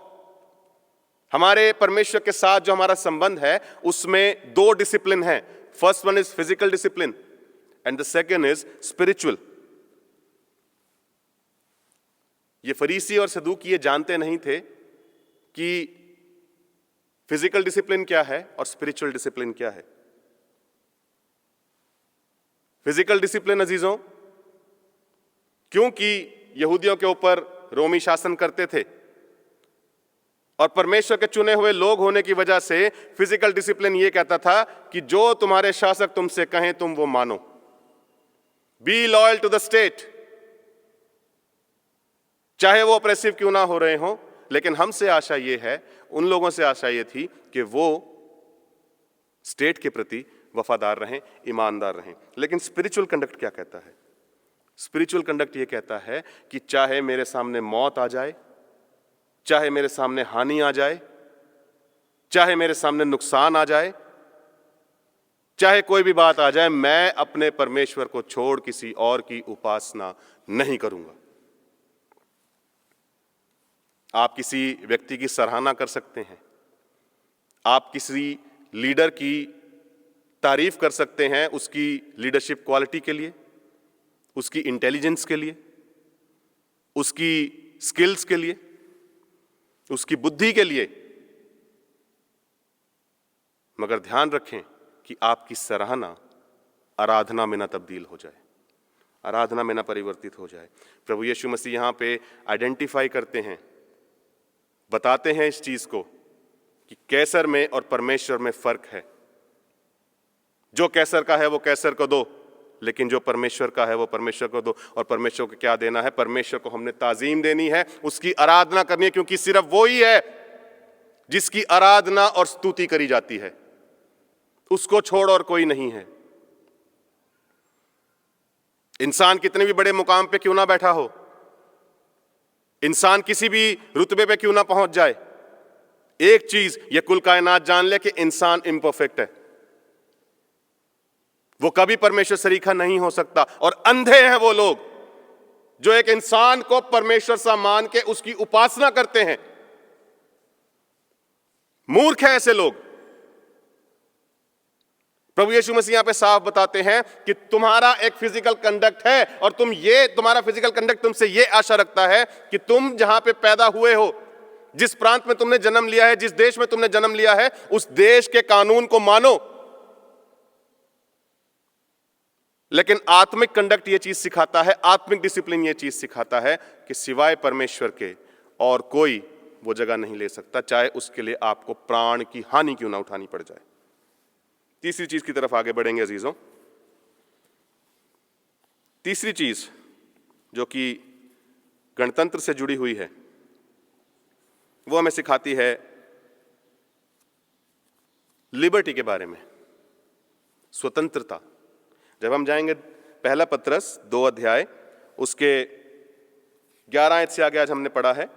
हमारे परमेश्वर के साथ जो हमारा संबंध है उसमें दो डिसिप्लिन है। First one is physical discipline and the second is spiritual. ये फरीसी और सदूकी ये जानते नहीं थे कि फिजिकल डिसिप्लिन क्या है और स्पिरिचुअल डिसिप्लिन क्या है। फिजिकल डिसिप्लिन अजीजों, क्योंकि यहूदियों के ऊपर रोमी शासन करते थे और परमेश्वर के चुने हुए लोग होने की वजह से फिजिकल डिसिप्लिन यह कहता था कि जो तुम्हारे शासक तुमसे कहें तुम वो मानो। Be loyal to the state, चाहे वो ऑपरेसिव क्यों ना हो रहे हो। लेकिन हमसे आशा ये है, उन लोगों से आशा ये थी कि वो स्टेट के प्रति वफादार रहें, ईमानदार रहें। लेकिन स्पिरिचुअल कंडक्ट क्या कहता है? स्पिरिचुअल कंडक्ट ये कहता है कि चाहे मेरे सामने मौत आ जाए, चाहे मेरे सामने हानि आ जाए, चाहे मेरे सामने नुकसान आ जाए, चाहे कोई भी बात आ जाए, मैं अपने परमेश्वर को छोड़ किसी और की उपासना नहीं करूंगा। आप किसी व्यक्ति की सराहना कर सकते हैं, आप किसी लीडर की तारीफ कर सकते हैं उसकी लीडरशिप क्वालिटी के लिए, उसकी इंटेलिजेंस के लिए, उसकी स्किल्स के लिए, उसकी बुद्धि के लिए, मगर ध्यान रखें कि आपकी सराहना आराधना में ना तब्दील हो जाए, आराधना में ना परिवर्तित हो जाए। प्रभु यीशु मसीह यहां पे आइडेंटिफाई करते हैं, बताते हैं इस चीज को कि कैसर में और परमेश्वर में फर्क है। जो कैसर का है वो कैसर को दो, लेकिन जो परमेश्वर का है वो परमेश्वर को दो। और परमेश्वर को क्या देना है? परमेश्वर को हमने ताजीम देनी है, उसकी आराधना करनी है, क्योंकि सिर्फ वो ही है जिसकी आराधना और स्तुति करी जाती है, उसको छोड़ और कोई नहीं है। इंसान कितने भी बड़े मुकाम पे क्यों ना बैठा हो, इंसान किसी भी रुतबे पे क्यों ना पहुंच जाए, एक चीज ये कुल कायनात जान ले कि इंसान इम्परफेक्ट है, वो कभी परमेश्वर सरीखा नहीं हो सकता। और अंधे हैं वो लोग जो एक इंसान को परमेश्वर सा मान के उसकी उपासना करते हैं। मूर्ख हैं ऐसे लोग। प्रभु यीशु मसीह यहां पे साफ बताते हैं कि तुम्हारा एक फिजिकल कंडक्ट है और तुम्हारा फिजिकल कंडक्ट तुमसे ये आशा रखता है कि तुम जहां पे पैदा हुए हो, जिस प्रांत में तुमने जन्म लिया है, जिस देश में तुमने जन्म लिया है, उस देश के कानून को मानो। लेकिन आत्मिक कंडक्ट ये चीज सिखाता है, आत्मिक डिसिप्लिन ये चीज सिखाता है कि सिवाय परमेश्वर के और कोई वो जगह नहीं ले सकता, चाहे उसके लिए आपको प्राण की हानि क्यों ना उठानी पड़ जाए। तीसरी चीज की तरफ आगे बढ़ेंगे अजीजों। तीसरी चीज जो कि गणतंत्र से जुड़ी हुई है, वो हमें सिखाती है लिबर्टी के बारे में, स्वतंत्रता। जब हम जाएंगे पहला पत्रस 2 अध्याय उसके 11 आयत से आगे, आज हमने पढ़ा है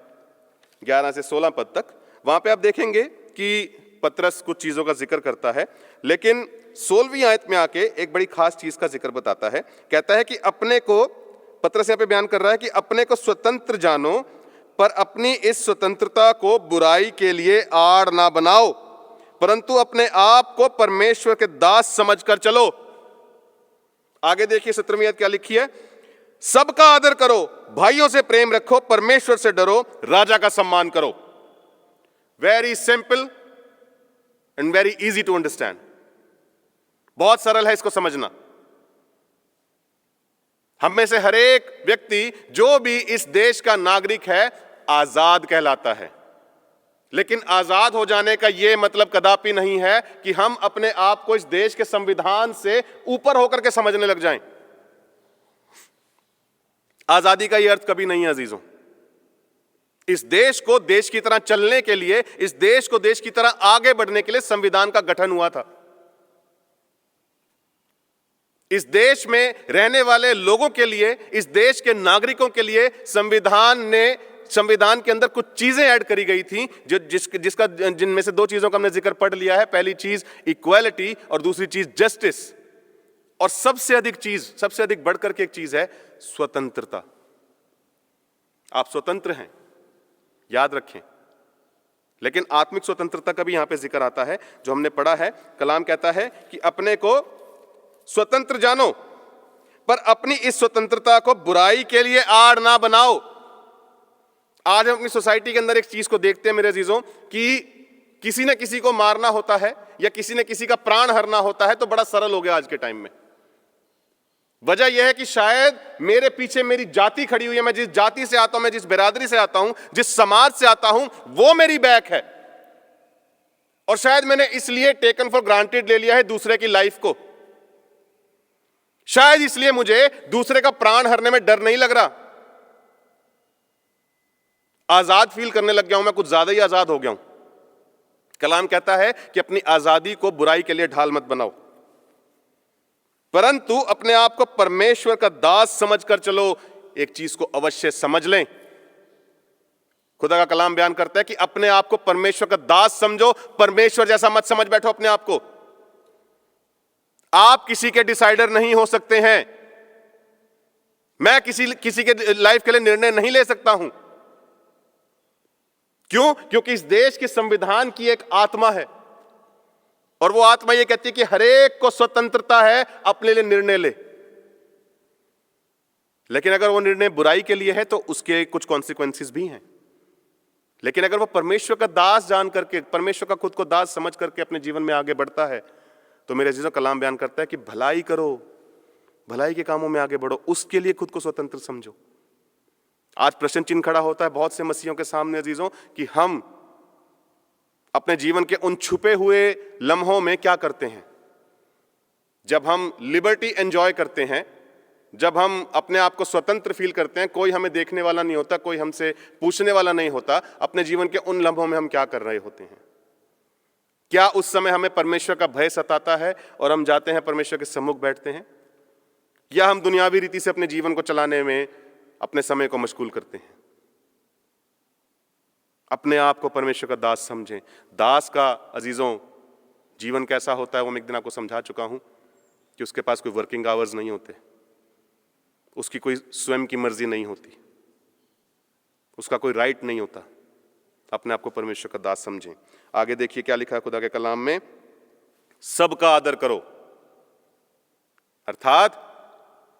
11 से 16 पद तक, वहां पे आप देखेंगे कि पत्रस कुछ चीजों का जिक्र करता है, लेकिन 16वीं आयत में आके एक बड़ी खास चीज का जिक्र बताता है। कहता है कि अपने को, पत्रस यहाँ पे बयान कर रहा है कि अपने को स्वतंत्र जानो, पर अपनी इस स्वतंत्रता को बुराई के लिए आड़ ना बनाओ, परंतु अपने आप को परमेश्वर के दास समझकर चलो। आगे देखिए 17वीं आयत क्या लिखी है, सबका आदर करो, भाइयों से प्रेम रखो, परमेश्वर से डरो, राजा का सम्मान करो। Very simple and very easy to understand. बहुत सरल है इसको समझना। हम में से हर एक व्यक्ति जो भी इस देश का नागरिक है आजाद कहलाता है, लेकिन आजाद हो जाने का यह मतलब कदापि नहीं है कि हम अपने आप को इस देश के संविधान से ऊपर होकर के समझने लग जाएं। आजादी का यह अर्थ कभी नहीं है अजीजों। इस देश को देश की तरह चलने के लिए, इस देश को देश की तरह आगे बढ़ने के लिए संविधान का गठन हुआ था। इस देश में रहने वाले लोगों के लिए, इस देश के नागरिकों के लिए संविधान के अंदर कुछ चीजें ऐड करी गई थी जिनमें से 2 चीजों का हमने जिक्र पढ़ लिया है। पहली चीज इक्वालिटी और दूसरी चीज जस्टिस, और सबसे अधिक बढ़कर के एक चीज है स्वतंत्रता। आप स्वतंत्र हैं, याद रखें। लेकिन आत्मिक स्वतंत्रता का भी यहां पे जिक्र आता है जो हमने पढ़ा है। कलाम कहता है कि अपने को स्वतंत्र जानो, पर अपनी इस स्वतंत्रता को बुराई के लिए आड़ ना बनाओ। आज हम अपनी सोसाइटी के अंदर एक चीज को देखते हैं मेरे अजीजों, कि किसी न किसी को मारना होता है या किसी न किसी का प्राण हरना होता है तो बड़ा सरल हो गया आज के टाइम में। वजह यह है कि शायद मेरे पीछे मेरी जाति खड़ी हुई है, मैं जिस जाति से आता हूं, मैं जिस बिरादरी से आता हूं, जिस समाज से आता हूं, वो मेरी बैक है, और शायद मैंने इसलिए टेकन फॉर ग्रांटेड ले लिया है दूसरे की लाइफ को। शायद इसलिए मुझे दूसरे का प्राण हरने में डर नहीं लग रहा, आजाद फील करने लग गया हूं, मैं कुछ ज्यादा ही आजाद हो गया हूं। कलाम कहता है कि अपनी आजादी को बुराई के लिए ढाल मत बनाओ, परंतु अपने आप को परमेश्वर का दास समझकर चलो। एक चीज को अवश्य समझ लें, खुदा का कलाम बयान करता है कि अपने आप को परमेश्वर का दास समझो, परमेश्वर जैसा मत समझ बैठो अपने आप को। आप किसी के डिसाइडर नहीं हो सकते हैं। मैं किसी के लाइफ के लिए निर्णय नहीं ले सकता हूं। क्यों? क्योंकि इस देश के संविधान की एक आत्मा है, और वो आत्मा ये कहती है कि हर एक को स्वतंत्रता है अपने लिए निर्णय ले। लेकिन अगर वो निर्णय बुराई के लिए है तो उसके कुछ कॉन्सिक्वेंसेस भी हैं। लेकिन अगर वो परमेश्वर का दास जान करके, परमेश्वर का खुद को दास समझ करके अपने जीवन में आगे बढ़ता है, तो मेरे अजीजों कलाम बयान करता है कि भलाई करो, भलाई के कामों में आगे बढ़ो, उसके लिए खुद को स्वतंत्र समझो। आज प्रश्न चिन्ह खड़ा होता है बहुत से मसीहों के सामने अजीजों कि हम अपने जीवन के उन छुपे हुए लम्हों में क्या करते हैं। जब हम लिबर्टी एंजॉय करते हैं, जब हम अपने आप को स्वतंत्र फील करते हैं, कोई हमें देखने वाला नहीं होता, कोई हमसे पूछने वाला नहीं होता, अपने जीवन के उन लम्हों में हम क्या कर रहे होते हैं? क्या उस समय हमें परमेश्वर का भय सताता है और हम जाते हैं परमेश्वर के सम्मुख बैठते हैं, या हम दुनियावी रीति से अपने जीवन को चलाने में अपने समय को मशगूल करते हैं? अपने आप को परमेश्वर का दास समझें। दास का अजीजों जीवन कैसा होता है वो मैं एक दिन आपको समझा चुका हूं कि उसके पास कोई वर्किंग आवर्स नहीं होते, उसकी कोई स्वयं की मर्जी नहीं होती, उसका कोई राइट नहीं होता। अपने आप को परमेश्वर का दास समझें। आगे देखिए क्या लिखा है खुदा के कलाम में, सबका आदर करो। अर्थात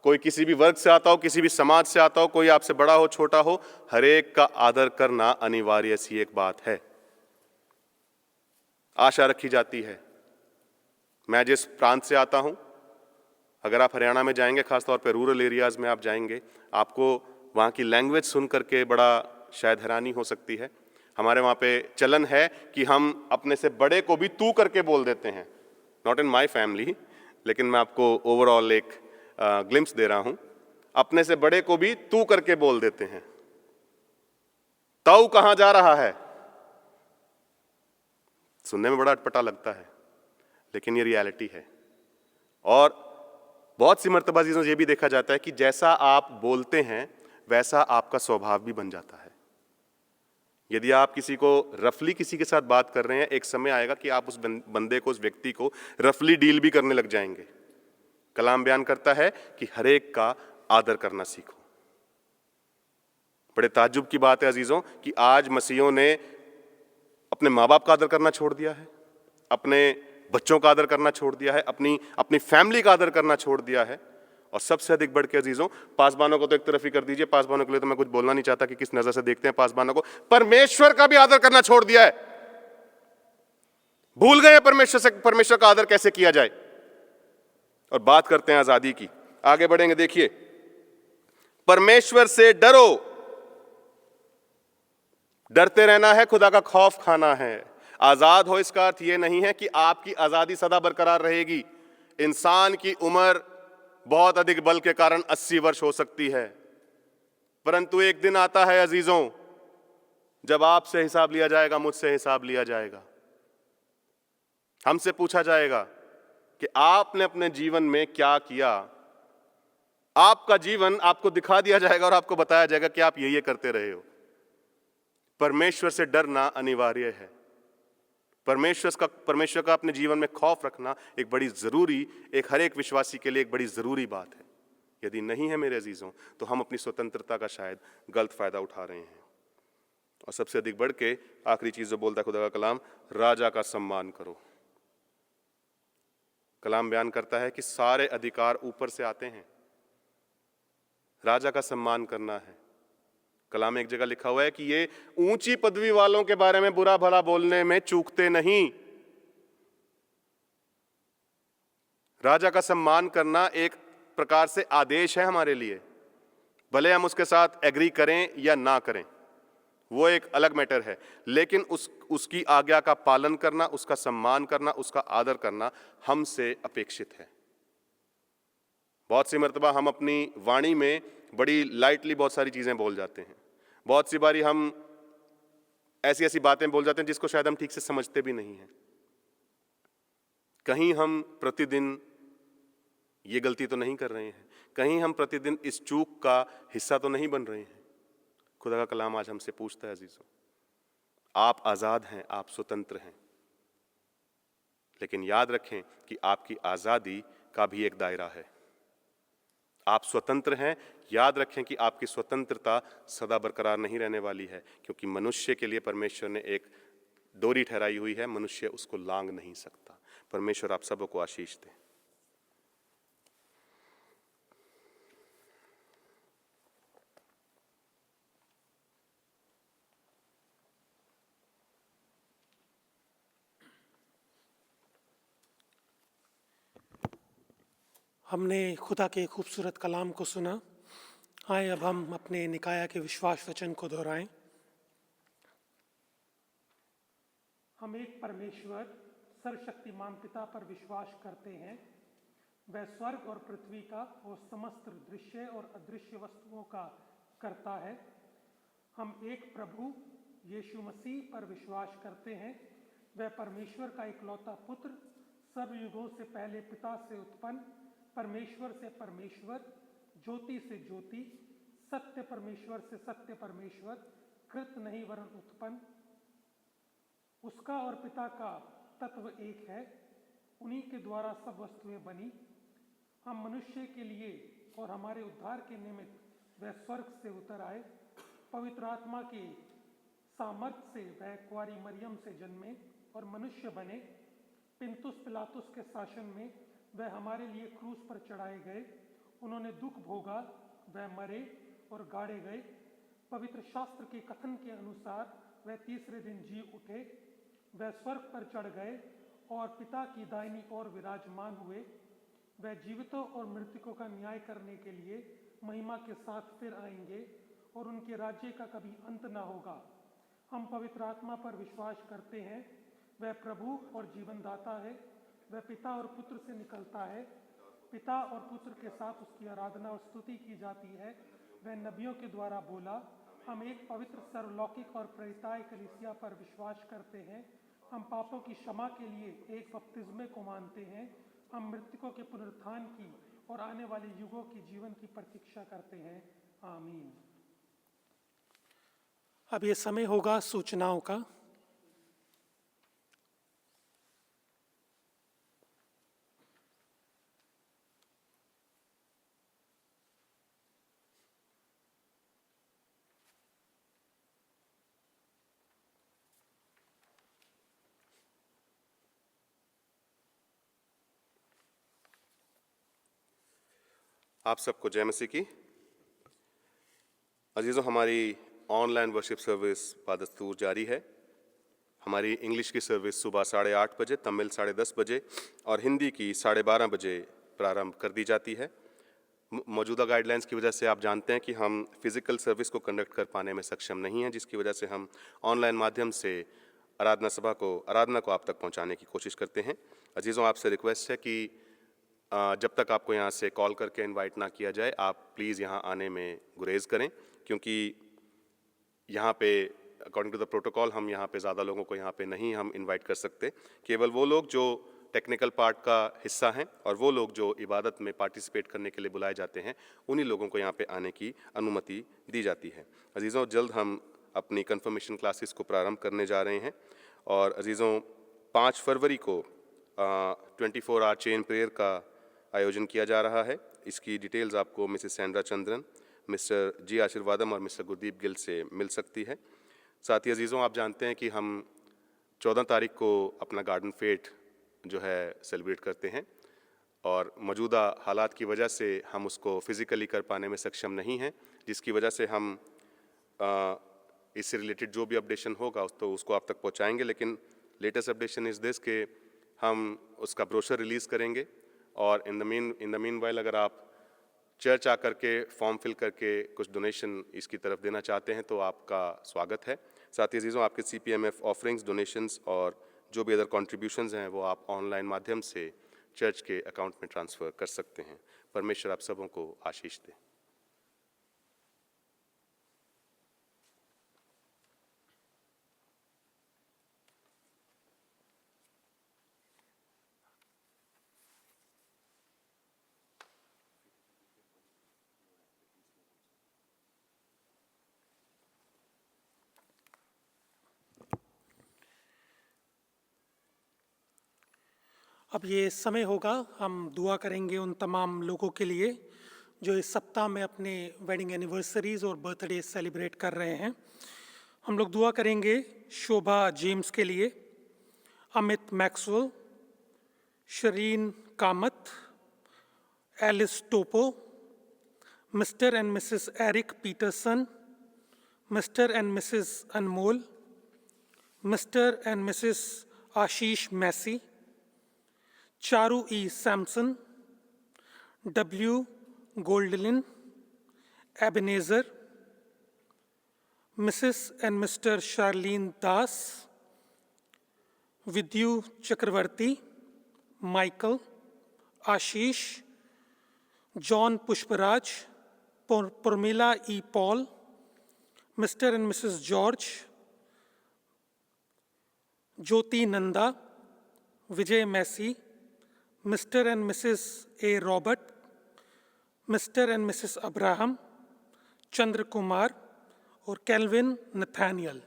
कोई किसी भी वर्ग से आता हो, किसी भी समाज से आता हो, कोई आपसे बड़ा हो छोटा हो, हर एक का आदर करना अनिवार्य सी एक बात है। आशा रखी जाती है। मैं जिस प्रांत से आता हूं, अगर आप हरियाणा में जाएंगे, खासतौर पे रूरल एरियाज में आप जाएंगे, आपको वहाँ की लैंग्वेज सुन करके बड़ा शायद हैरानी हो सकती है। हमारे वहाँ पे चलन है कि हम अपने से बड़े को भी तू करके बोल देते हैं। नॉट इन माई फैमिली, लेकिन मैं आपको ओवरऑल एक ग्लिम्स दे रहा हूं। अपने से बड़े को भी तू करके बोल देते हैं। ताऊ कहां जा रहा है, सुनने में बड़ा अटपटा लगता है, लेकिन ये रियलिटी है। और बहुत सी मर्तबा चीजों ये भी देखा जाता है कि जैसा आप बोलते हैं वैसा आपका स्वभाव भी बन जाता है। यदि आप किसी को रफली किसी के साथ बात कर रहे हैं, एक समय आएगा कि आप उस बंदे को, उस व्यक्ति को रफली डील भी करने लग जाएंगे। कलाम बयान करता है कि हर एक का आदर करना सीखो। बड़े ताज्जुब की बात है अजीजों कि आज मसीहों ने अपने माँ बाप का आदर करना छोड़ दिया है, अपने बच्चों का आदर करना छोड़ दिया है, अपनी फैमिली का आदर करना छोड़ दिया है। और सबसे अधिक बढ़ के अजीजों, पासबानों को तो एक तरफ ही कर दीजिए, पासबानों के लिए तो मैं कुछ बोलना नहीं चाहता कि किस नजर से देखते हैं पासबानों को, परमेश्वर का भी आदर करना छोड़ दिया है। भूल गए परमेश्वर का आदर कैसे किया जाए। और बात करते हैं आजादी की। आगे बढ़ेंगे, देखिए, परमेश्वर से डरो। डरते रहना है, खुदा का खौफ खाना है। आजाद हो इसका अर्थ यह नहीं है कि आपकी आजादी सदा बरकरार रहेगी। इंसान की उम्र बहुत अधिक बल के कारण 80 वर्ष हो सकती है, परंतु एक दिन आता है अजीजों जब आपसे हिसाब लिया जाएगा, मुझसे हिसाब लिया जाएगा। हमसे पूछा जाएगा कि आपने अपने जीवन में क्या किया। आपका जीवन आपको दिखा दिया जाएगा और आपको बताया जाएगा कि आप ये करते रहे हो। परमेश्वर से डरना अनिवार्य है। परमेश्वर का अपने जीवन में खौफ रखना एक बड़ी जरूरी, एक हर एक विश्वासी के लिए एक बड़ी जरूरी बात है। यदि नहीं है मेरे अजीजों, तो हम अपनी स्वतंत्रता का शायद गलत फायदा उठा रहे हैं। और सबसे अधिक बढ़ के आखिरी चीज जो बोलता है खुदा का कलाम, राजा का सम्मान करो। कलाम बयान करता है कि सारे अधिकार ऊपर से आते हैं, राजा का सम्मान करना है। कलाम में एक जगह लिखा हुआ है कि ये ऊंची पदवी वालों के बारे में बुरा भला बोलने में चूकते नहीं। राजा का सम्मान करना एक प्रकार से आदेश है हमारे लिए, भले हम उसके साथ एग्री करें या ना करें, वो एक अलग मैटर है, लेकिन उसकी आज्ञा का पालन करना, उसका सम्मान करना, उसका आदर करना हमसे अपेक्षित है। बहुत सी मर्तबा हम अपनी वाणी में बड़ी लाइटली बहुत सारी चीजें बोल जाते हैं। बहुत सी बारी हम ऐसी ऐसी बातें बोल जाते हैं जिसको शायद हम ठीक से समझते भी नहीं हैं। कहीं हम प्रतिदिन ये गलती तो नहीं कर रहे हैं, कहीं हम प्रतिदिन इस चूक का हिस्सा तो नहीं बन रहे हैं। खुदा का कलाम आज हमसे पूछता है अजीजों, आप आजाद हैं, आप स्वतंत्र हैं, लेकिन याद रखें कि आपकी आजादी का भी एक दायरा है। आप स्वतंत्र हैं, याद रखें कि आपकी स्वतंत्रता सदा बरकरार नहीं रहने वाली है, क्योंकि मनुष्य के लिए परमेश्वर ने एक डोरी ठहराई हुई है, मनुष्य उसको लांघ नहीं सकता। परमेश्वर आप सबको आशीष दे। हमने खुदा के खूबसूरत कलाम को सुना। आए अब हम अपने निकाया के विश्वास वचन को दोहराएं। हम एक परमेश्वर सर्वशक्तिमान पिता पर विश्वास करते हैं। वह स्वर्ग और पृथ्वी का और समस्त दृश्य और अदृश्य वस्तुओं का कर्ता है। हम एक प्रभु यीशु मसीह पर विश्वास करते हैं। वह परमेश्वर का इकलौता पुत्र, सर्वयुगों से पहले पिता से उत्पन्न, परमेश्वर से परमेश्वर, ज्योति से ज्योति, सत्य परमेश्वर से सत्य परमेश्वर, कृत नहीं वरन उत्पन्न, उसका और पिता का तत्व एक है, उन्हीं के द्वारा सब वस्तुएं बनी। हम मनुष्य के लिए और हमारे उद्धार के निमित्त वह स्वर्ग से उतर आए। पवित्र आत्मा के सामर्थ्य से वह कुंवारी मरियम से जन्मे और मनुष्य बने। पिंतुस पिलातुस के शासन में वह हमारे लिए क्रूस पर चढ़ाए गए। उन्होंने दुख भोगा, वह मरे और गाड़े गए। पवित्र शास्त्र के कथन के अनुसार वह तीसरे दिन जी उठे। वह स्वर्ग पर चढ़ गए और पिता की दाहिनी ओर विराजमान हुए। वह जीवितों और मृतकों का न्याय करने के लिए महिमा के साथ फिर आएंगे और उनके राज्य का कभी अंत न होगा। हम पवित्र आत्मा पर विश्वास करते हैं, वह प्रभु और जीवनदाता है। वह पिता और पुत्र से निकलता है। पिता और पुत्र के साथ उसकी आराधना और स्तुति की जाती है। वह नबियों के द्वारा बोला। हम एक पवित्र सर्वलौकिक और प्रेरिताय कलीसिया पर विश्वास करते हैं। हम पापों की क्षमा के लिए एक बपतिस्मे को मानते हैं। हम मृतकों के पुनरुत्थान की और आने वाले युगों की जीवन की प्रतीक्षा करते हैं। आमीन। अब ये समय होगा सूचनाओं का। आप सबको जय मसीह की। अजीज़ों, हमारी ऑनलाइन वर्शिप सर्विस बादस्तूर जारी है। हमारी इंग्लिश की सर्विस सुबह 8:30 बजे, तमिल 10:30 बजे और हिंदी की 12:30 बजे प्रारंभ कर दी जाती है। मौजूदा गाइडलाइंस की वजह से आप जानते हैं कि हम फिज़िकल सर्विस को कंडक्ट कर पाने में सक्षम नहीं हैं, जिसकी वजह से हम ऑनलाइन माध्यम से आराधना को आप तक पहुंचाने की कोशिश करते हैं। अजीज़ों, आपसे रिक्वेस्ट है कि जब तक आपको यहाँ से कॉल करके इनवाइट ना किया जाए, आप प्लीज़ यहाँ आने में गुरेज करें, क्योंकि यहाँ पे अकॉर्डिंग टू द प्रोटोकॉल हम यहाँ पे ज़्यादा लोगों को यहाँ पे नहीं हम इनवाइट कर सकते। केवल वो लोग जो टेक्निकल पार्ट का हिस्सा हैं और वो लोग जो इबादत में पार्टिसिपेट करने के लिए बुलाए जाते हैं, उन्हीं लोगों को यहाँ पे आने की अनुमति दी जाती है। अजीज़ों, जल्द हम अपनी कन्फर्मेशन क्लासेस को प्रारंभ करने जा रहे हैं और अजीज़ों 5 फरवरी को 24 आवर चेन प्रेयर का आयोजन किया जा रहा है। इसकी डिटेल्स आपको मिसेस सैंड्रा चंद्रन, मिस्टर जी आशीर्वादम और मिस्टर गुरदीप गिल से मिल सकती है। साथ ही अजीज़ों, आप जानते हैं कि हम 14 तारीख को अपना गार्डन फेट जो है सेलिब्रेट करते हैं और मौजूदा हालात की वजह से हम उसको फिज़िकली कर पाने में सक्षम नहीं हैं, जिसकी वजह से हम इससे रिलेटेड जो भी अपडेशन होगा तो उसको आप तक पहुंचाएंगे। लेकिन लेटेस्ट अपडेशन इज़ दिस कि हम उसका ब्रोशर रिलीज़ करेंगे और इन द मीन वाइल अगर आप चर्च आकर के फॉर्म फिल करके कुछ डोनेशन इसकी तरफ देना चाहते हैं तो आपका स्वागत है। साथ ही अजीज़ों, आपके CPMF ऑफरिंग्स, डोनेशंस और जो भी अदर कॉन्ट्रीब्यूशंस हैं वो आप ऑनलाइन माध्यम से चर्च के अकाउंट में ट्रांसफ़र कर सकते हैं। परमेश्वर आप सबों को आशीष दे। अब ये समय होगा, हम दुआ करेंगे उन तमाम लोगों के लिए जो इस सप्ताह में अपने वेडिंग एनिवर्सरीज़ और बर्थडे सेलिब्रेट कर रहे हैं। हम लोग दुआ करेंगे शोभा जेम्स के लिए, Amit Maxwell, Shireen Kamath, Alice Toppo, Mr and Mrs Eric Peterson, Mr and Mrs Anmol, Mr and Mrs Ashish Massey, Charu E Samson, W Goldlin, Ebenezer, Mrs and Mr Charlene Das, Vidyu Chakravarti, Michael, Ashish, John Pushparaj, Purmila E Paul, Mr and Mrs George, Jyoti Nanda, Vijay Massey, Mr and Mrs A Robert, Mr and Mrs Abraham, Chandra Kumar और कैल्विन नथानियल।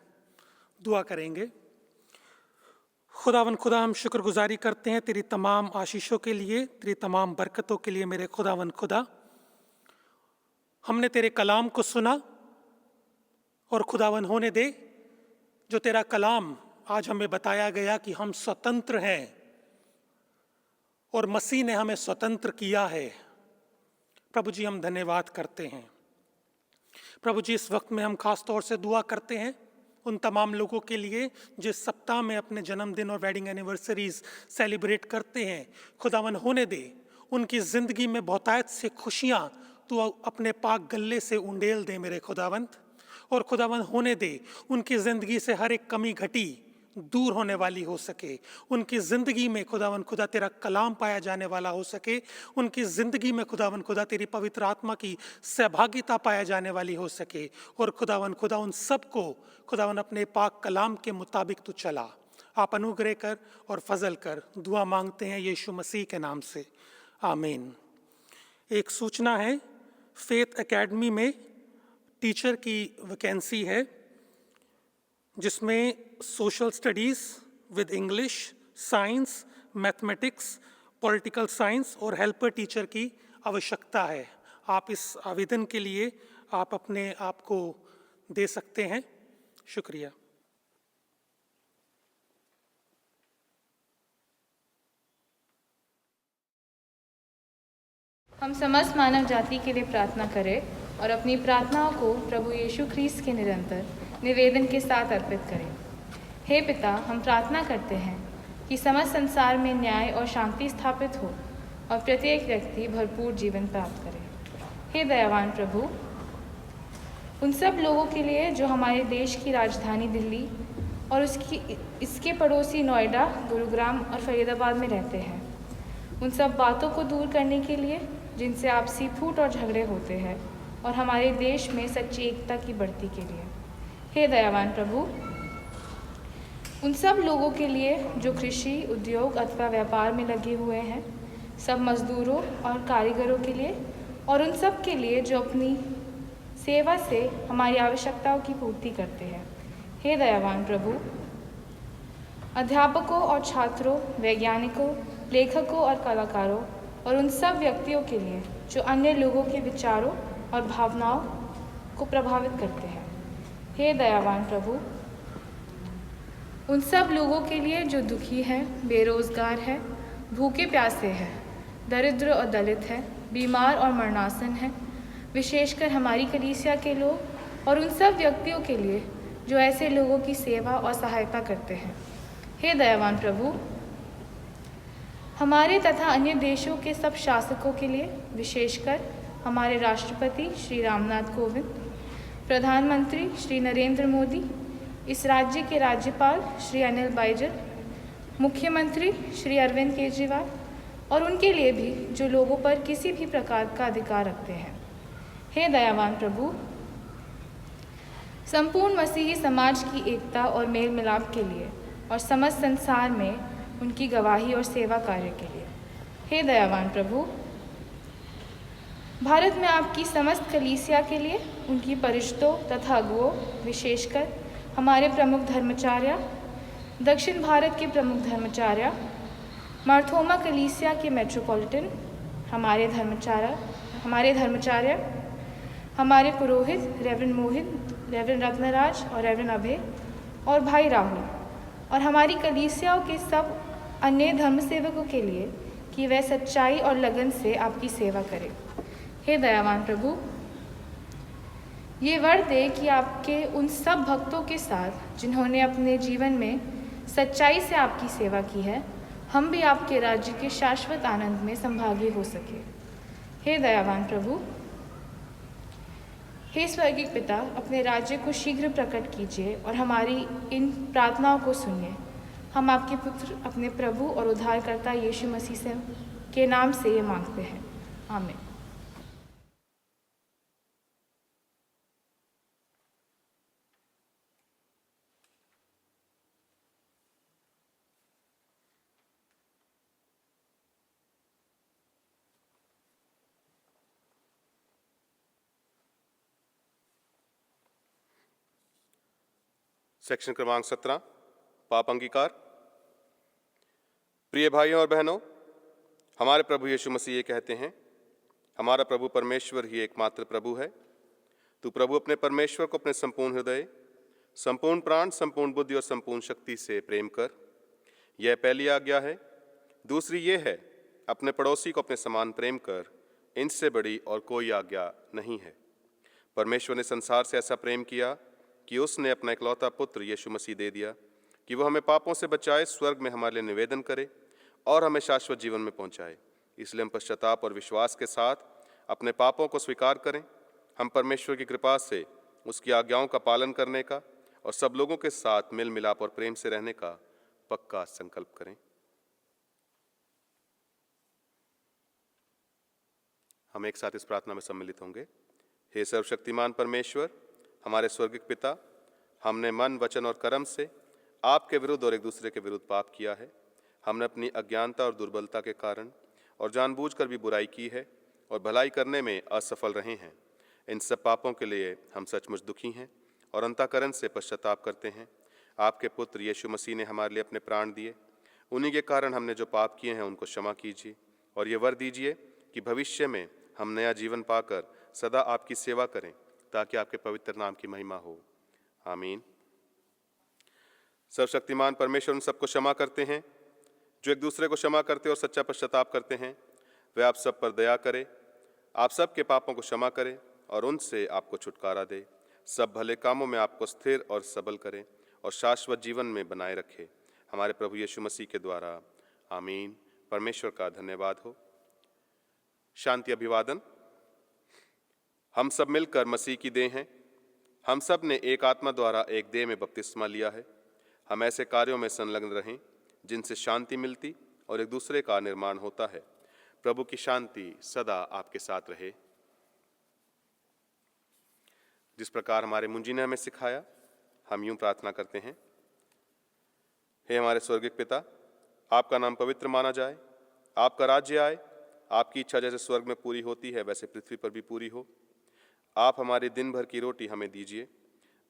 दुआ करेंगे। खुदा हम शुक्रगुजारी करते हैं तेरी तमाम आशीषों के लिए, तेरी तमाम बरकतों के लिए मेरे खुदा। हमने तेरे कलाम को सुना और खुदावन होने दे जो तेरा कलाम आज हमें बताया गया कि हम स्वतंत्र हैं और मसीह ने हमें स्वतंत्र किया है। प्रभु जी हम धन्यवाद करते हैं। प्रभु जी इस वक्त में हम खास तौर से दुआ करते हैं उन तमाम लोगों के लिए जिस सप्ताह में अपने जन्मदिन और वेडिंग एनिवर्सरीज सेलिब्रेट करते हैं। खुदावन होने दे उनकी ज़िंदगी में बहुतायत से खुशियाँ तू अपने पाक गले से उंडेल दे मेरे खुदावंत। और खुदावन होने दे उनकी ज़िंदगी से हर एक कमी घटी दूर होने वाली हो सके। उनकी ज़िंदगी में खुदावन खुदा तेरा कलाम पाया जाने वाला हो सके। उनकी ज़िंदगी में खुदावन खुदा तेरी पवित्र आत्मा की सहभागिता पाया जाने वाली हो सके। और खुदावन खुदा उन सबको खुदावन अपने पाक कलाम के मुताबिक तू चला। आप अनुग्रह कर और फजल कर दुआ मांगते हैं यीशु मसीह के नाम से, आमीन। एक सूचना है, फेथ एकेडमी में टीचर की वैकेंसी है जिसमें social studies with English, science, mathematics, political science और हेल्पर टीचर की आवश्यकता है। आप इस आवेदन के लिए आप अपने आप को दे सकते हैं। शुक्रिया। हम समस्त मानव जाति के लिए प्रार्थना करें और अपनी प्रार्थनाओं को प्रभु यीशु ख्रीस्त के निरंतर निवेदन के साथ अर्पित करें। हे पिता, हम प्रार्थना करते हैं कि समस्त संसार में न्याय और शांति स्थापित हो और प्रत्येक व्यक्ति भरपूर जीवन प्राप्त करे। हे दयावान प्रभु, उन सब लोगों के लिए जो हमारे देश की राजधानी दिल्ली और इसके पड़ोसी नोएडा, गुरुग्राम और फरीदाबाद में रहते हैं, उन सब बातों को दूर करने के लिए जिनसे आपसी फूट और झगड़े होते हैं, और हमारे देश में सच्ची एकता की बढ़ती के लिए। हे दयावान प्रभु, उन सब लोगों के लिए जो कृषि, उद्योग अथवा व्यापार में लगे हुए हैं, सब मजदूरों और कारीगरों के लिए, और उन सब के लिए जो अपनी सेवा से हमारी आवश्यकताओं की पूर्ति करते हैं। हे दयावान प्रभु, अध्यापकों और छात्रों, वैज्ञानिकों, लेखकों और कलाकारों और उन सब व्यक्तियों के लिए जो अन्य लोगों के विचारों और भावनाओं को प्रभावित करते हैं। हे दयावान प्रभु, उन सब लोगों के लिए जो दुखी हैं, बेरोजगार हैं, भूखे प्यासे हैं, दरिद्र और दलित हैं, बीमार और मरणासन हैं, विशेषकर हमारी कलीसिया के लोग, और उन सब व्यक्तियों के लिए जो ऐसे लोगों की सेवा और सहायता करते हैं। हे दयावान प्रभु, हमारे तथा अन्य देशों के सब शासकों के लिए, विशेषकर हमारे राष्ट्रपति श्री रामनाथ कोविंद, प्रधानमंत्री श्री नरेंद्र मोदी, इस राज्य के राज्यपाल श्री अनिल बैजल, मुख्यमंत्री श्री अरविंद केजरीवाल, और उनके लिए भी जो लोगों पर किसी भी प्रकार का अधिकार रखते हैं। हे दयावान प्रभु, संपूर्ण मसीही समाज की एकता और मेल मिलाप के लिए और समस्त संसार में उनकी गवाही और सेवा कार्य के लिए। हे दयावान प्रभु, भारत में आपकी समस्त कलीसिया के लिए, उनकी परिषदों तथा अगुओं, विशेषकर हमारे प्रमुख धर्माचार्य, दक्षिण भारत के प्रमुख धर्माचार्य, मार्थोमा कलीसिया के मेट्रोपॉलिटन, हमारे धर्माचार्य, हमारे पुरोहित रेवरेंड मोहित, रेवरेंड रत्नराज और रेवरेंड अभय और भाई राहुल, और हमारी कलीसियाओं के सब अन्य धर्म सेवकों के लिए कि वह सच्चाई और लगन से आपकी सेवा करें। हे दयावान प्रभु, ये वर दे कि आपके उन सब भक्तों के साथ जिन्होंने अपने जीवन में सच्चाई से आपकी सेवा की है, हम भी आपके राज्य के शाश्वत आनंद में संभागी हो सके। हे दयावान प्रभु, हे स्वर्गीय पिता, अपने राज्य को शीघ्र प्रकट कीजिए और हमारी इन प्रार्थनाओं को सुनिए। हम आपके पुत्र, अपने प्रभु और उद्धारकर्ता यीशु मसीह से के नाम से ये मांगते हैं, आमीन। सेक्शन क्रमांक 17 पाप अंगीकार। प्रिय भाइयों और बहनों, हमारे प्रभु यीशु मसीह ये कहते हैं, हमारा प्रभु परमेश्वर ही एकमात्र प्रभु है। तू प्रभु अपने परमेश्वर को अपने संपूर्ण हृदय, संपूर्ण प्राण, संपूर्ण बुद्धि और संपूर्ण शक्ति से प्रेम कर। यह पहली आज्ञा है। दूसरी ये है, अपने पड़ोसी को अपने समान प्रेम कर। इनसे बड़ी और कोई आज्ञा नहीं है। परमेश्वर ने संसार से ऐसा प्रेम किया कि उसने अपना इकलौता पुत्र यीशु मसीह दे दिया कि वह हमें पापों से बचाए, स्वर्ग में हमारे लिए निवेदन करे और हमें शाश्वत जीवन में पहुंचाए। इसलिए हम पश्चाताप और विश्वास के साथ अपने पापों को स्वीकार करें। हम परमेश्वर की कृपा से उसकी आज्ञाओं का पालन करने का और सब लोगों के साथ मिल मिलाप और प्रेम से रहने का पक्का संकल्प करें। हम एक साथ इस प्रार्थना में सम्मिलित होंगे। हे सर्वशक्तिमान परमेश्वर, हमारे स्वर्गिक पिता, हमने मन, वचन और कर्म से आपके विरुद्ध और एक दूसरे के विरुद्ध पाप किया है। हमने अपनी अज्ञानता और दुर्बलता के कारण और जानबूझकर भी बुराई की है और भलाई करने में असफल रहे हैं। इन सब पापों के लिए हम सचमुच दुखी हैं और अंतःकरण से पश्चाताप करते हैं। आपके पुत्र यीशु मसीह ने हमारे लिए अपने प्राण दिए। उन्हीं के कारण हमने जो पाप किए हैं उनको क्षमा कीजिए और ये वर दीजिए कि भविष्य में हम नया जीवन पाकर सदा आपकी सेवा करें, ताकि आपके पवित्र नाम की महिमा हो। आमीन। सर्वशक्तिमान परमेश्वर उन सबको क्षमा करते हैं जो एक दूसरे को क्षमा करते और सच्चा पश्चाताप करते हैं। वे आप सब पर दया करे, आप सब के पापों को क्षमा करे और उनसे आपको छुटकारा दे। सब भले कामों में आपको स्थिर और सबल करे और शाश्वत जीवन में बनाए रखे, हमारे प्रभु यीशु मसीह के द्वारा। आमीन। परमेश्वर का धन्यवाद हो। शांति अभिवादन। हम सब मिलकर मसीह की देह हैं। हम सब ने एक आत्मा द्वारा एक देह में बपतिस्मा लिया है। हम ऐसे कार्यों में संलग्न रहें जिनसे शांति मिलती और एक दूसरे का निर्माण होता है। प्रभु की शांति सदा आपके साथ रहे। जिस प्रकार हमारे मुंजी ने हमें सिखाया, हम यूं प्रार्थना करते हैं। हे हमारे स्वर्गिक पिता, आपका नाम पवित्र माना जाए, आपका राज्य आए, आपकी इच्छा जैसे स्वर्ग में पूरी होती है वैसे पृथ्वी पर भी पूरी हो। आप हमारे दिन भर की रोटी हमें दीजिए।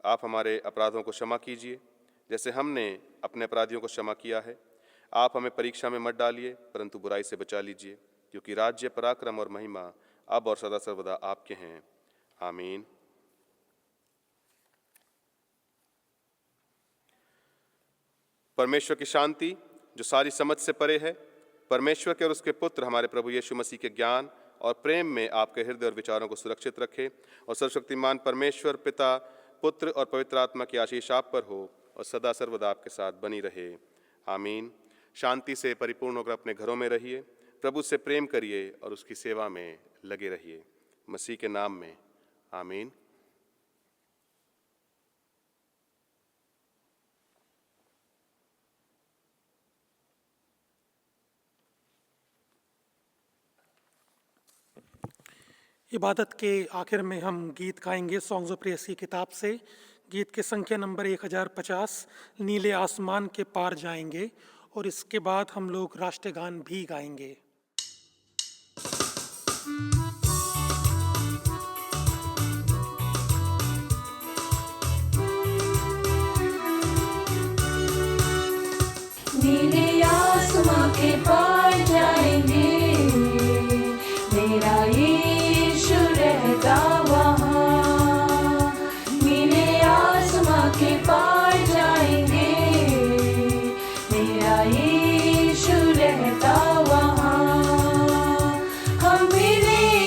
आप हमारे अपराधों को क्षमा कीजिए जैसे हमने अपने अपराधियों को क्षमा किया है। आप हमें परीक्षा में मत डालिए, परंतु बुराई से बचा लीजिए, क्योंकि राज्य, पराक्रम और महिमा अब और सदा सर्वदा आपके हैं। आमीन। परमेश्वर की शांति जो सारी समझ से परे है, परमेश्वर के और उसके पुत्र हमारे प्रभु यीशु मसीह के ज्ञान और प्रेम में आपके हृदय और विचारों को सुरक्षित रखे और सर्वशक्तिमान परमेश्वर पिता, पुत्र और पवित्र आत्मा की आशीष आप पर हो और सदा सर्वदा आपके साथ बनी रहे। आमीन। शांति से परिपूर्ण होकर अपने घरों में रहिए, प्रभु से प्रेम करिए और उसकी सेवा में लगे रहिए। मसीह के नाम में आमीन। इबादत के आखिर में हम गीत गाएंगे सॉन्ग्स ऑफ प्रेयर्स की किताब से। गीत के संख्या नंबर 1050, नीले आसमान के पार जाएंगे, और इसके बाद हम लोग राष्ट्रगान भी गाएंगे। नीले आसमां के पार जाएंगे, मेरा यीशु रहता वहाँ। नीले आसमां के पार जाएंगे, मेरा यीशु रहता वहाँ। हम मिलेंगे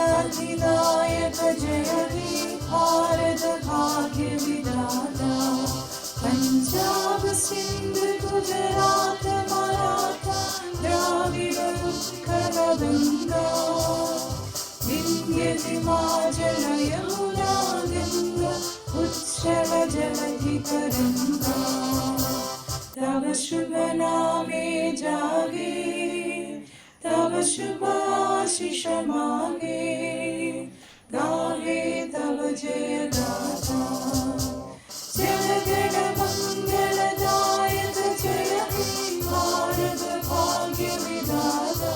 जनमनधिनायक जय हे भारत भाग्य विधाता पंजाब सिंध गुजरात मराठा द्राविड़ उत्कल गंगा विंध्य हिमाचल यमुना गंगा उच्छल जलधि तरंगा तव शुभ नामे जागे तव शुभ आशीष मांगे गावे तव जय गाथा जय गण मंगलदायक जय हे भारत भाग्य विधाता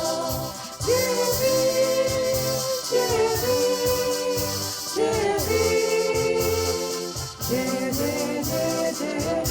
जय हे जय हे जय हे जय जय जय जय